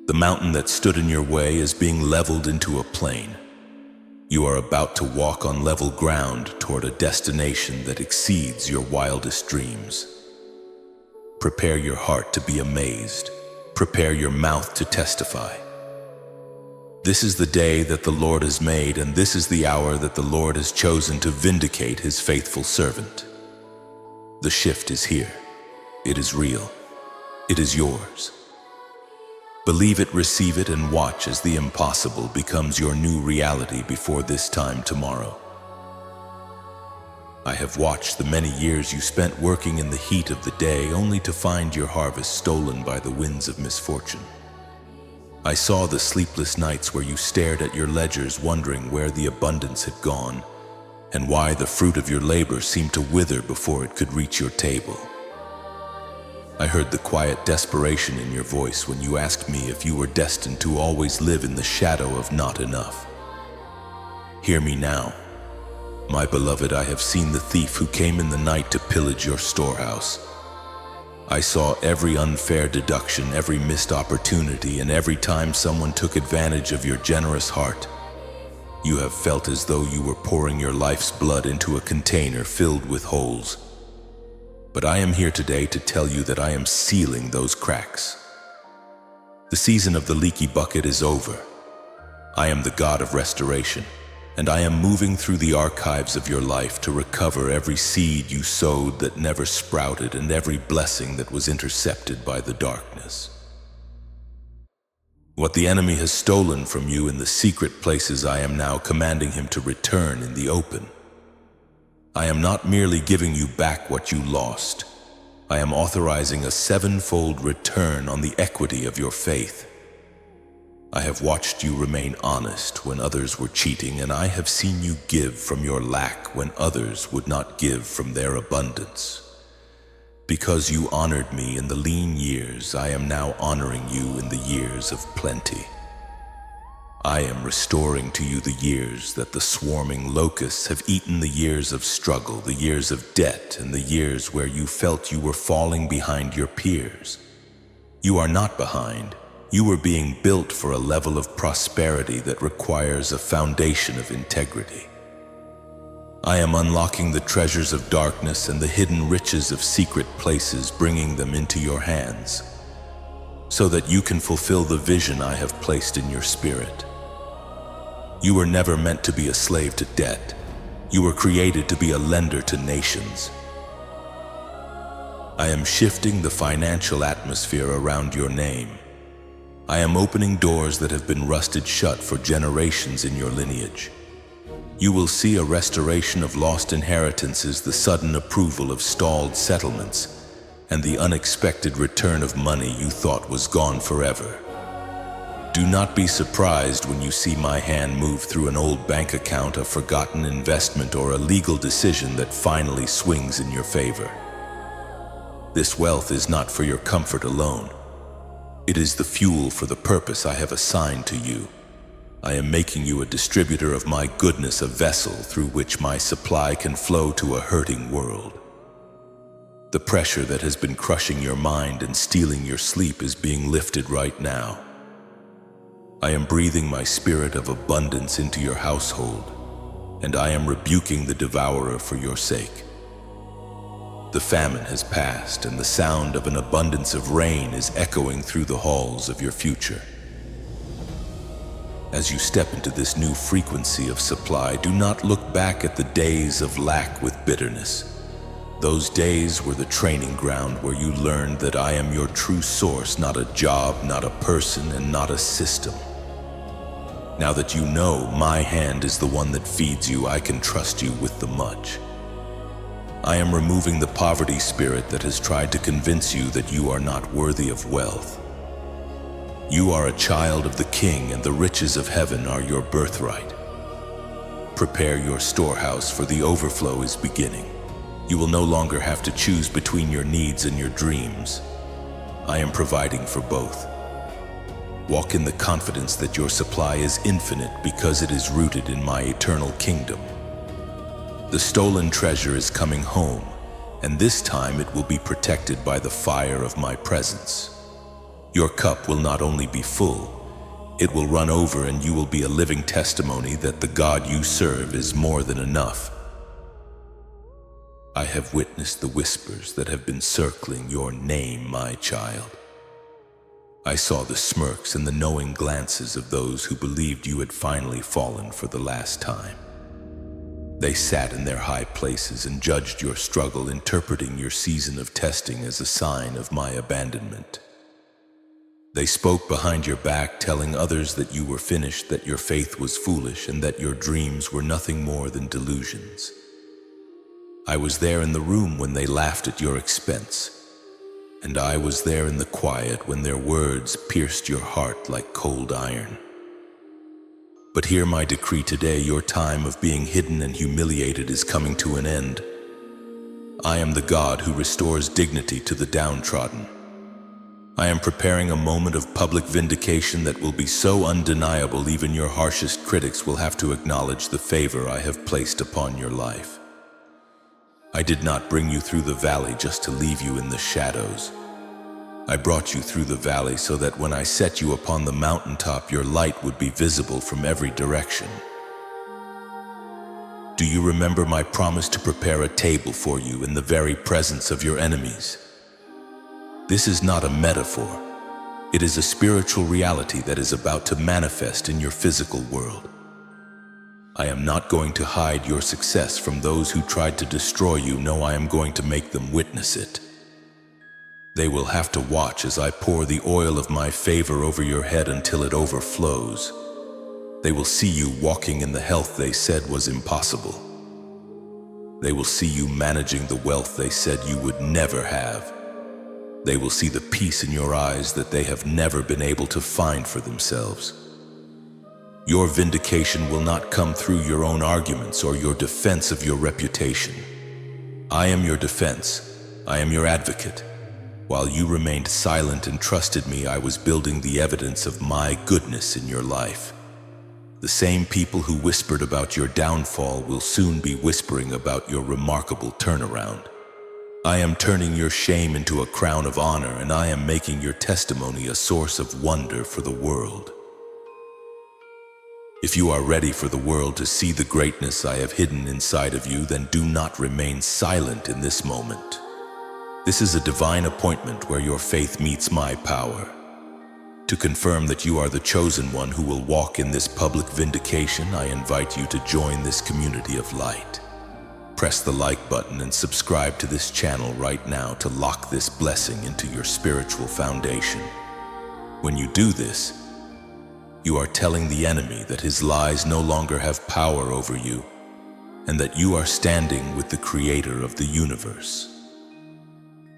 The mountain that stood in your way is being leveled into a plain. You are about to walk on level ground toward a destination that exceeds your wildest dreams. Prepare your heart to be amazed. Prepare your mouth to testify. This is the day that the Lord has made, and this is the hour that the Lord has chosen to vindicate his faithful servant. The shift is here. It is real. It is yours. Believe it, receive it, and watch as the impossible becomes your new reality before this time tomorrow. I have watched the many years you spent working in the heat of the day only to find your harvest stolen by the winds of misfortune. I saw the sleepless nights where you stared at your ledgers wondering where the abundance had gone and why the fruit of your labor seemed to wither before it could reach your table. I heard the quiet desperation in your voice when you asked me if you were destined to always live in the shadow of not enough. Hear me now. My beloved, I have seen the thief who came in the night to pillage your storehouse. I saw every unfair deduction, every missed opportunity, and every time someone took advantage of your generous heart. You have felt as though you were pouring your life's blood into a container filled with holes. But I am here today to tell you that I am sealing those cracks. The season of the leaky bucket is over. I am the God of restoration, and I am moving through the archives of your life to recover every seed you sowed that never sprouted and every blessing that was intercepted by the darkness. What the enemy has stolen from you in the secret places, I am now commanding him to return in the open. I am not merely giving you back what you lost. I am authorizing a sevenfold return on the equity of your faith. I have watched you remain honest when others were cheating, and I have seen you give from your lack when others would not give from their abundance. Because you honored me in the lean years, I am now honoring you in the years of plenty. I am restoring to you the years that the swarming locusts have eaten, the years of struggle, the years of debt, and the years where you felt you were falling behind your peers. You are not behind. You are being built for a level of prosperity that requires a foundation of integrity. I am unlocking the treasures of darkness and the hidden riches of secret places, bringing them into your hands, so that you can fulfill the vision I have placed in your spirit. You were never meant to be a slave to debt. You were created to be a lender to nations. I am shifting the financial atmosphere around your name. I am opening doors that have been rusted shut for generations in your lineage. You will see a restoration of lost inheritances, the sudden approval of stalled settlements, and the unexpected return of money you thought was gone forever. Do not be surprised when you see my hand move through an old bank account, a forgotten investment, or a legal decision that finally swings in your favor. This wealth is not for your comfort alone. It is the fuel for the purpose I have assigned to you. I am making you a distributor of my goodness, a vessel through which my supply can flow to a hurting world. The pressure that has been crushing your mind and stealing your sleep is being lifted right now. I am breathing my spirit of abundance into your household, and I am rebuking the devourer for your sake. The famine has passed, and the sound of an abundance of rain is echoing through the halls of your future. As you step into this new frequency of supply, do not look back at the days of lack with bitterness. Those days were the training ground where you learned that I am your true source, not a job, not a person, and not a system. Now that you know my hand is the one that feeds you, I can trust you with the much. I am removing the poverty spirit that has tried to convince you that you are not worthy of wealth. You are a child of the King, and the riches of heaven are your birthright. Prepare your storehouse, for the overflow is beginning. You will no longer have to choose between your needs and your dreams. I am providing for both. Walk in the confidence that your supply is infinite because it is rooted in my eternal kingdom. The stolen treasure is coming home, and this time it will be protected by the fire of my presence. Your cup will not only be full, it will run over, and you will be a living testimony that the God you serve is more than enough. I have witnessed the whispers that have been circling your name, my child. I saw the smirks and the knowing glances of those who believed you had finally fallen for the last time. They sat in their high places and judged your struggle, interpreting your season of testing as a sign of my abandonment. They spoke behind your back, telling others that you were finished, that your faith was foolish, and that your dreams were nothing more than delusions. I was there in the room when they laughed at your expense, and I was there in the quiet when their words pierced your heart like cold iron. But hear my decree today: your time of being hidden and humiliated is coming to an end. I am the God who restores dignity to the downtrodden. I am preparing a moment of public vindication that will be so undeniable even your harshest critics will have to acknowledge the favor I have placed upon your life. I did not bring you through the valley just to leave you in the shadows. I brought you through the valley so that when I set you upon the mountaintop, your light would be visible from every direction. Do you remember my promise to prepare a table for you in the very presence of your enemies? This is not a metaphor. It is a spiritual reality that is about to manifest in your physical world. I am not going to hide your success from those who tried to destroy you. No, I am going to make them witness it. They will have to watch as I pour the oil of my favor over your head until it overflows. They will see you walking in the health they said was impossible. They will see you managing the wealth they said you would never have. They will see the peace in your eyes that they have never been able to find for themselves. Your vindication will not come through your own arguments or your defense of your reputation. I am your defense. I am your advocate. While you remained silent and trusted me, I was building the evidence of my goodness in your life. The same people who whispered about your downfall will soon be whispering about your remarkable turnaround. I am turning your shame into a crown of honor, and I am making your testimony a source of wonder for the world. If you are ready for the world to see the greatness I have hidden inside of you, then do not remain silent in this moment. This is a divine appointment where your faith meets my power. To confirm that you are the chosen one who will walk in this public vindication, I invite you to join this community of light. Press the like button and subscribe to this channel right now to lock this blessing into your spiritual foundation. When you do this, you are telling the enemy that his lies no longer have power over you, and that you are standing with the Creator of the universe.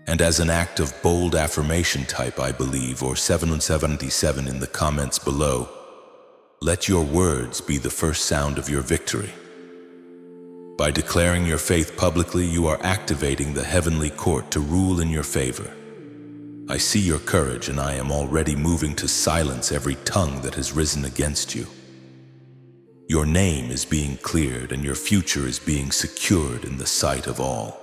And as an act of bold affirmation, type "I believe" or 777 in the comments below. Let your words be the first sound of your victory. By declaring your faith publicly, you are activating the heavenly court to rule in your favor. I see your courage, and I am already moving to silence every tongue that has risen against you. Your name is being cleared, and your future is being secured in the sight of all.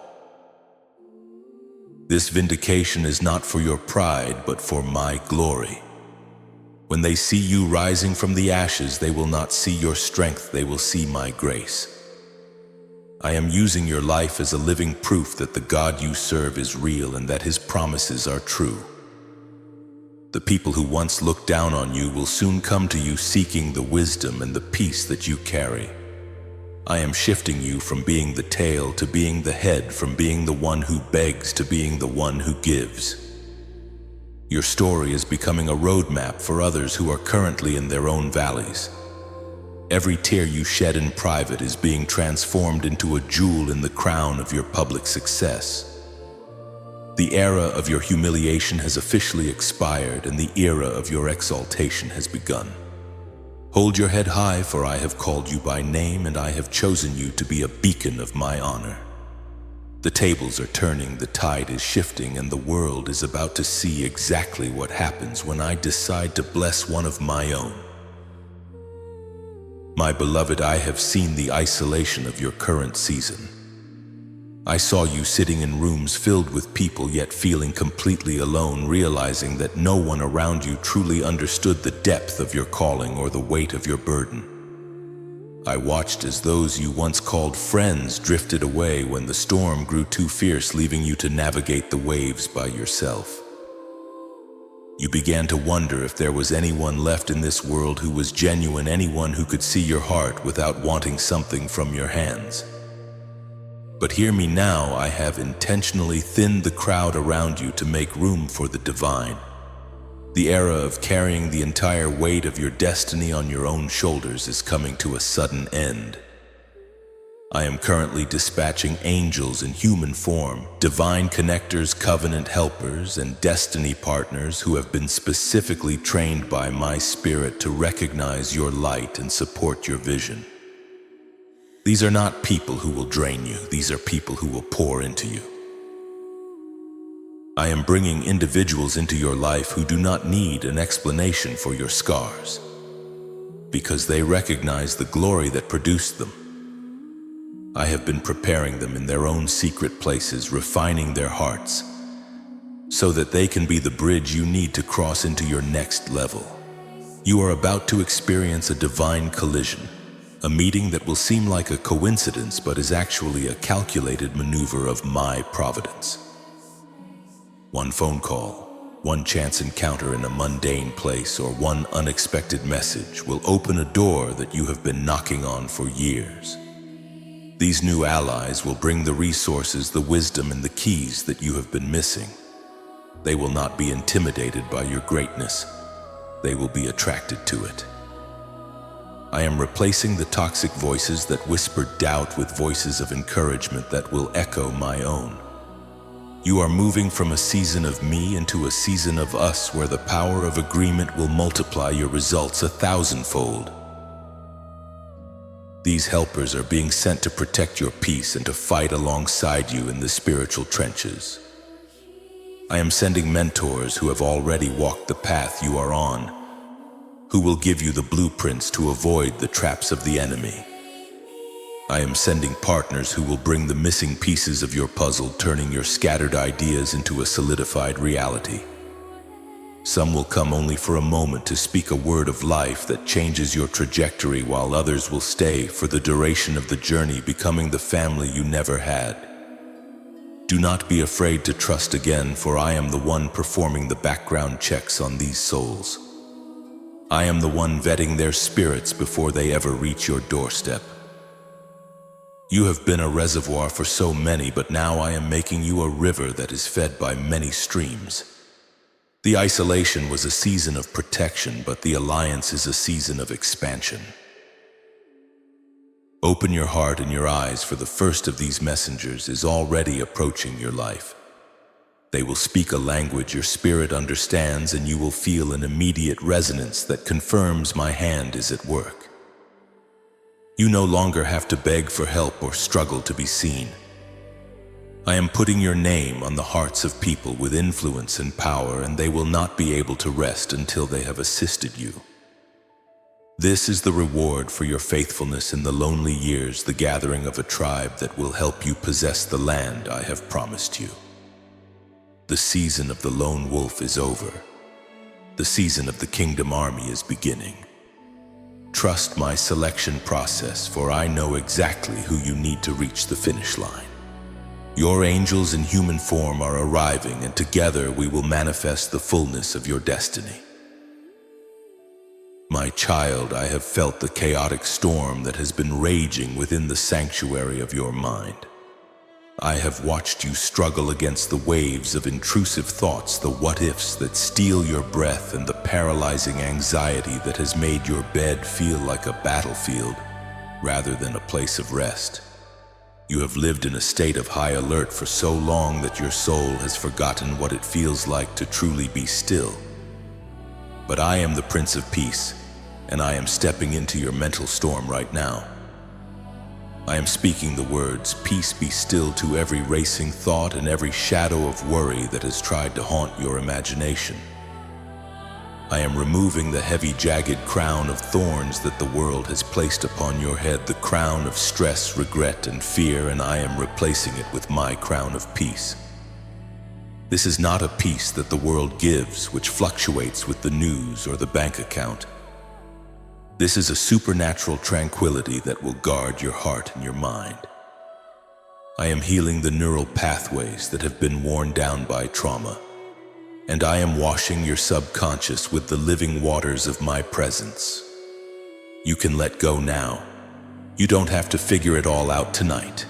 This vindication is not for your pride, but for my glory. When they see you rising from the ashes, they will not see your strength, they will see my grace. I am using your life as a living proof that the God you serve is real and that His promises are true. The people who once looked down on you will soon come to you seeking the wisdom and the peace that you carry. I am shifting you from being the tail to being the head, from being the one who begs to being the one who gives. Your story is becoming a roadmap for others who are currently in their own valleys. Every tear you shed in private is being transformed into a jewel in the crown of your public success. The era of your humiliation has officially expired, and the era of your exaltation has begun. Hold your head high, for I have called you by name, and I have chosen you to be a beacon of my honor. The tables are turning, the tide is shifting, and the world is about to see exactly what happens when I decide to bless one of my own. My beloved, I have seen the isolation of your current season. I saw you sitting in rooms filled with people, yet feeling completely alone, realizing that no one around you truly understood the depth of your calling or the weight of your burden. I watched as those you once called friends drifted away when the storm grew too fierce, leaving you to navigate the waves by yourself. You began to wonder if there was anyone left in this world who was genuine, anyone who could see your heart without wanting something from your hands. But hear me now, I have intentionally thinned the crowd around you to make room for the divine. The era of carrying the entire weight of your destiny on your own shoulders is coming to a sudden end. I am currently dispatching angels in human form, divine connectors, covenant helpers, and destiny partners who have been specifically trained by my spirit to recognize your light and support your vision. These are not people who will drain you. These are people who will pour into you. I am bringing individuals into your life who do not need an explanation for your scars, because they recognize the glory that produced them. I have been preparing them in their own secret places, refining their hearts, so that they can be the bridge you need to cross into your next level. You are about to experience a divine collision. A meeting that will seem like a coincidence but is actually a calculated maneuver of my providence. One phone call, one chance encounter in a mundane place, or one unexpected message will open a door that you have been knocking on for years. These new allies will bring the resources, the wisdom, and the keys that you have been missing. They will not be intimidated by your greatness. They will be attracted to it. I am replacing the toxic voices that whisper doubt with voices of encouragement that will echo my own. You are moving from a season of me into a season of us, where the power of agreement will multiply your results 1,000-fold. These helpers are being sent to protect your peace and to fight alongside you in the spiritual trenches. I am sending mentors who have already walked the path you are on, who will give you the blueprints to avoid the traps of the enemy. I am sending partners who will bring the missing pieces of your puzzle, turning your scattered ideas into a solidified reality. Some will come only for a moment to speak a word of life that changes your trajectory, while others will stay for the duration of the journey, becoming the family you never had. Do not be afraid to trust again, for I am the one performing the background checks on these souls. I am the one vetting their spirits before they ever reach your doorstep. You have been a reservoir for so many, but now I am making you a river that is fed by many streams. The isolation was a season of protection, but the alliance is a season of expansion. Open your heart and your eyes, for the first of these messengers is already approaching your life. They will speak a language your spirit understands, and you will feel an immediate resonance that confirms my hand is at work. You no longer have to beg for help or struggle to be seen. I am putting your name on the hearts of people with influence and power, and they will not be able to rest until they have assisted you. This is the reward for your faithfulness in the lonely years, the gathering of a tribe that will help you possess the land I have promised you. The season of the lone wolf is over. The season of the kingdom army is beginning. Trust my selection process, for I know exactly who you need to reach the finish line. Your angels in human form are arriving, and together we will manifest the fullness of your destiny. My child, I have felt the chaotic storm that has been raging within the sanctuary of your mind. I have watched you struggle against the waves of intrusive thoughts, the what-ifs that steal your breath, and the paralyzing anxiety that has made your bed feel like a battlefield rather than a place of rest. You have lived in a state of high alert for so long that your soul has forgotten what it feels like to truly be still. But I am the Prince of Peace, and I am stepping into your mental storm right now. I am speaking the words, "Peace be still," to every racing thought and every shadow of worry that has tried to haunt your imagination. I am removing the heavy, jagged crown of thorns that the world has placed upon your head, the crown of stress, regret, and fear, and I am replacing it with my crown of peace. This is not a peace that the world gives, which fluctuates with the news or the bank account. This is a supernatural tranquility that will guard your heart and your mind. I am healing the neural pathways that have been worn down by trauma, and I am washing your subconscious with the living waters of my presence. You can let go now. You don't have to figure it all out tonight.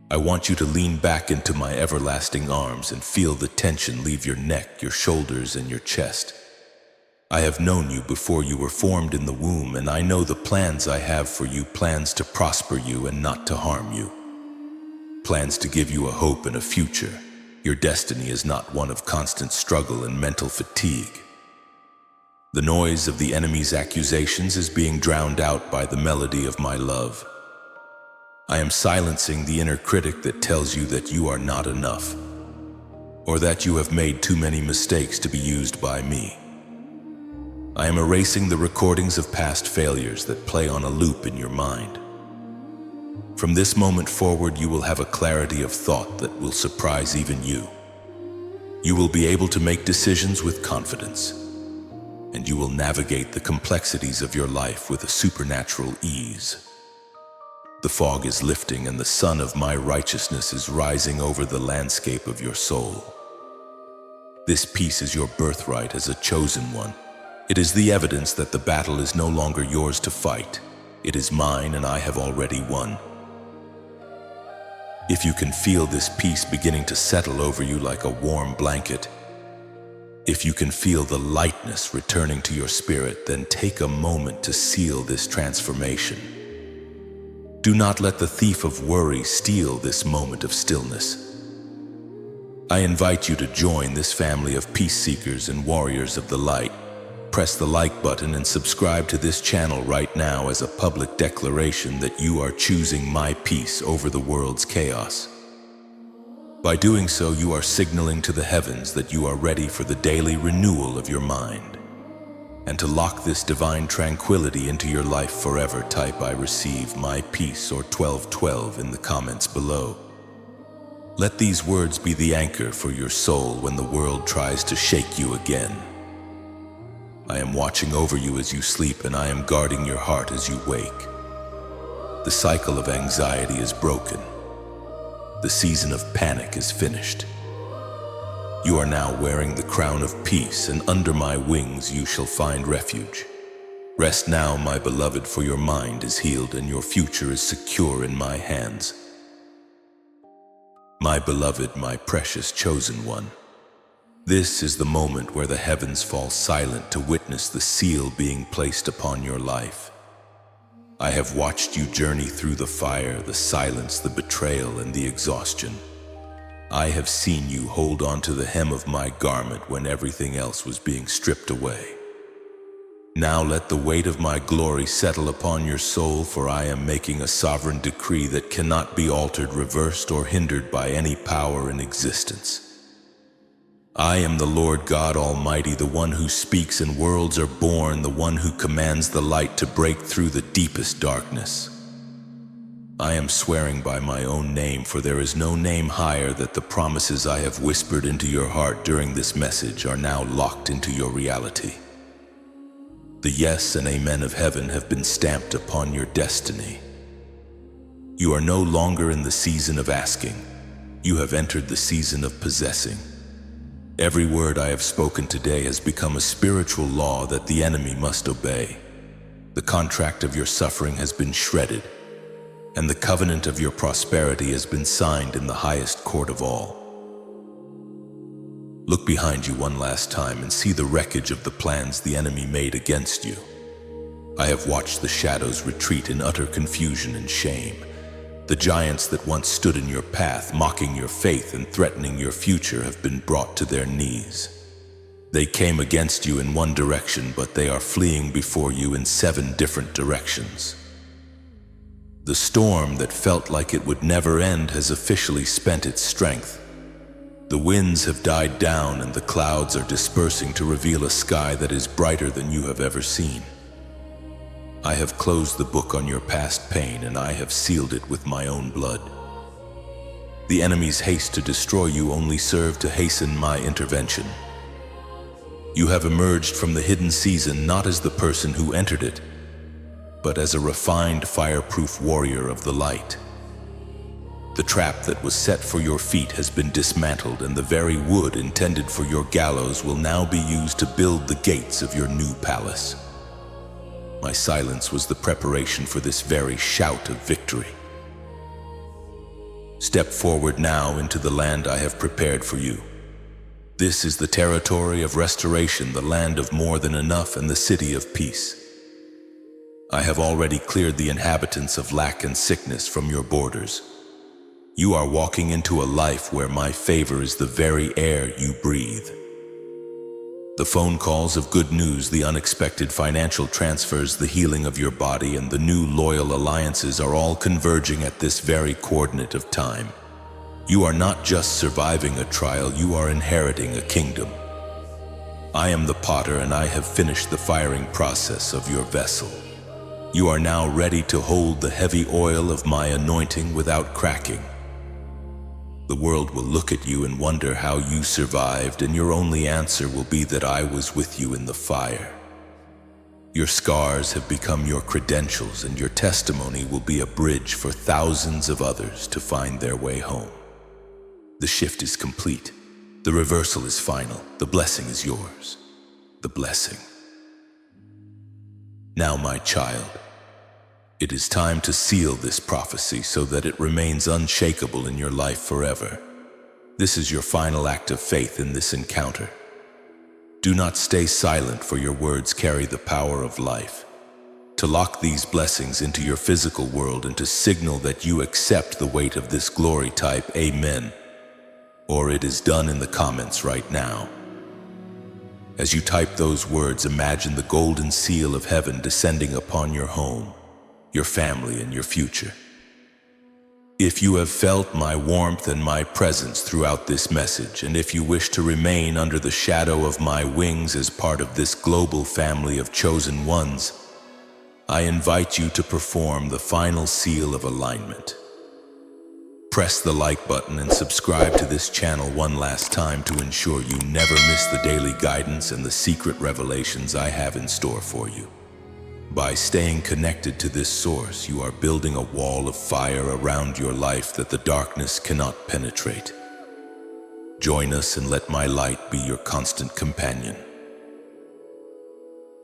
I want you to lean back into my everlasting arms and feel the tension leave your neck, your shoulders, and your chest. I have known you before you were formed in the womb, and I know the plans I have for you, plans to prosper you and not to harm you. Plans to give you a hope and a future. Your destiny is not one of constant struggle and mental fatigue. The noise of the enemy's accusations is being drowned out by the melody of my love. I am silencing the inner critic that tells you that you are not enough, or that you have made too many mistakes to be used by me. I am erasing the recordings of past failures that play on a loop in your mind. From this moment forward, you will have a clarity of thought that will surprise even you. You will be able to make decisions with confidence, and you will navigate the complexities of your life with a supernatural ease. The fog is lifting, and the sun of my righteousness is rising over the landscape of your soul. This peace is your birthright as a chosen one. It is the evidence that the battle is no longer yours to fight. It is mine, and I have already won. If you can feel this peace beginning to settle over you like a warm blanket, if you can feel the lightness returning to your spirit, then take a moment to seal this transformation. Do not let the thief of worry steal this moment of stillness. I invite you to join this family of peace seekers and warriors of the light. Press the like button and subscribe to this channel right now as a public declaration that you are choosing my peace over the world's chaos. By doing so, you are signaling to the heavens that you are ready for the daily renewal of your mind. And to lock this divine tranquility into your life forever, type "I receive my peace" or 1212 in the comments below. Let these words be the anchor for your soul when the world tries to shake you again. I am watching over you as you sleep, and I am guarding your heart as you wake. The cycle of anxiety is broken. The season of panic is finished. You are now wearing the crown of peace, and under my wings you shall find refuge. Rest now, my beloved, for your mind is healed and your future is secure in my hands. My beloved, my precious chosen one, this is the moment where the heavens fall silent to witness the seal being placed upon your life. I have watched you journey through the fire, the silence, the betrayal, and the exhaustion. I have seen you hold on to the hem of my garment when everything else was being stripped away. Now let the weight of my glory settle upon your soul, for I am making a sovereign decree that cannot be altered, reversed, or hindered by any power in existence. I am the Lord God Almighty, the one who speaks and worlds are born, the one who commands the light to break through the deepest darkness. I am swearing by my own name, for there is no name higher, that the promises I have whispered into your heart during this message are now locked into your reality. The yes and amen of heaven have been stamped upon your destiny. You are no longer in the season of asking. You have entered the season of possessing. Every word I have spoken today has become a spiritual law that the enemy must obey. The contract of your suffering has been shredded, and the covenant of your prosperity has been signed in the highest court of all. Look behind you one last time and see the wreckage of the plans the enemy made against you. I have watched the shadows retreat in utter confusion and shame. The giants that once stood in your path, mocking your faith and threatening your future, have been brought to their knees. They came against you in one direction, but they are fleeing before you in 7 different directions. The storm that felt like it would never end has officially spent its strength. The winds have died down and the clouds are dispersing to reveal a sky that is brighter than you have ever seen. I have closed the book on your past pain, and I have sealed it with my own blood. The enemy's haste to destroy you only served to hasten my intervention. You have emerged from the hidden season not as the person who entered it, but as a refined, fireproof warrior of the light. The trap that was set for your feet has been dismantled, and the very wood intended for your gallows will now be used to build the gates of your new palace. My silence was the preparation for this very shout of victory. Step forward now into the land I have prepared for you. This is the territory of restoration, the land of more than enough, and the city of peace. I have already cleared the inhabitants of lack and sickness from your borders. You are walking into a life where my favor is the very air you breathe. The phone calls of good news, the unexpected financial transfers, the healing of your body, and the new loyal alliances are all converging at this very coordinate of time. You are not just surviving a trial, you are inheriting a kingdom. I am the potter, and I have finished the firing process of your vessel. You are now ready to hold the heavy oil of my anointing without cracking. The world will look at you and wonder how you survived, and your only answer will be that I was with you in the fire. Your scars have become your credentials, and your testimony will be a bridge for thousands of others to find their way home. The shift is complete. The reversal is final. The blessing is yours. The blessing. Now, my child, it is time to seal this prophecy so that it remains unshakable in your life forever. This is your final act of faith in this encounter. Do not stay silent, for your words carry the power of life. To lock these blessings into your physical world and to signal that you accept the weight of this glory, type Amen, or it is done in the comments right now. As you type those words, imagine the golden seal of heaven descending upon your home, your family, and your future. If you have felt my warmth and my presence throughout this message, and if you wish to remain under the shadow of my wings as part of this global family of chosen ones, I invite you to perform the final seal of alignment. Press the like button and subscribe to this channel one last time to ensure you never miss the daily guidance and the secret revelations I have in store for you. By staying connected to this source, you are building a wall of fire around your life that the darkness cannot penetrate. Join us and let my light be your constant companion.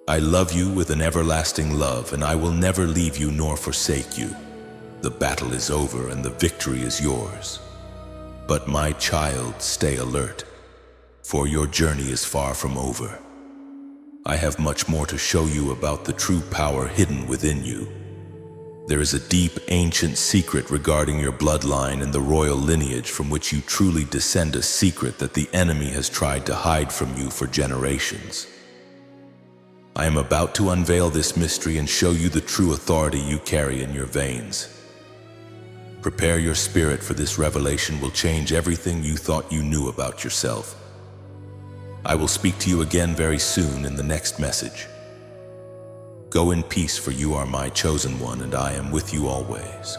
I love you with an everlasting love, and I will never leave you nor forsake you. The battle is over and the victory is yours. But my child, stay alert, for your journey is far from over. I have much more to show you about the true power hidden within you. There is a deep, ancient secret regarding your bloodline and the royal lineage from which you truly descend, a secret that the enemy has tried to hide from you for generations. I am about to unveil this mystery and show you the true authority you carry in your veins. Prepare your spirit, for this revelation will change everything you thought you knew about yourself. I will speak to you again very soon in the next message. Go in peace, for you are my chosen one, and I am with you always.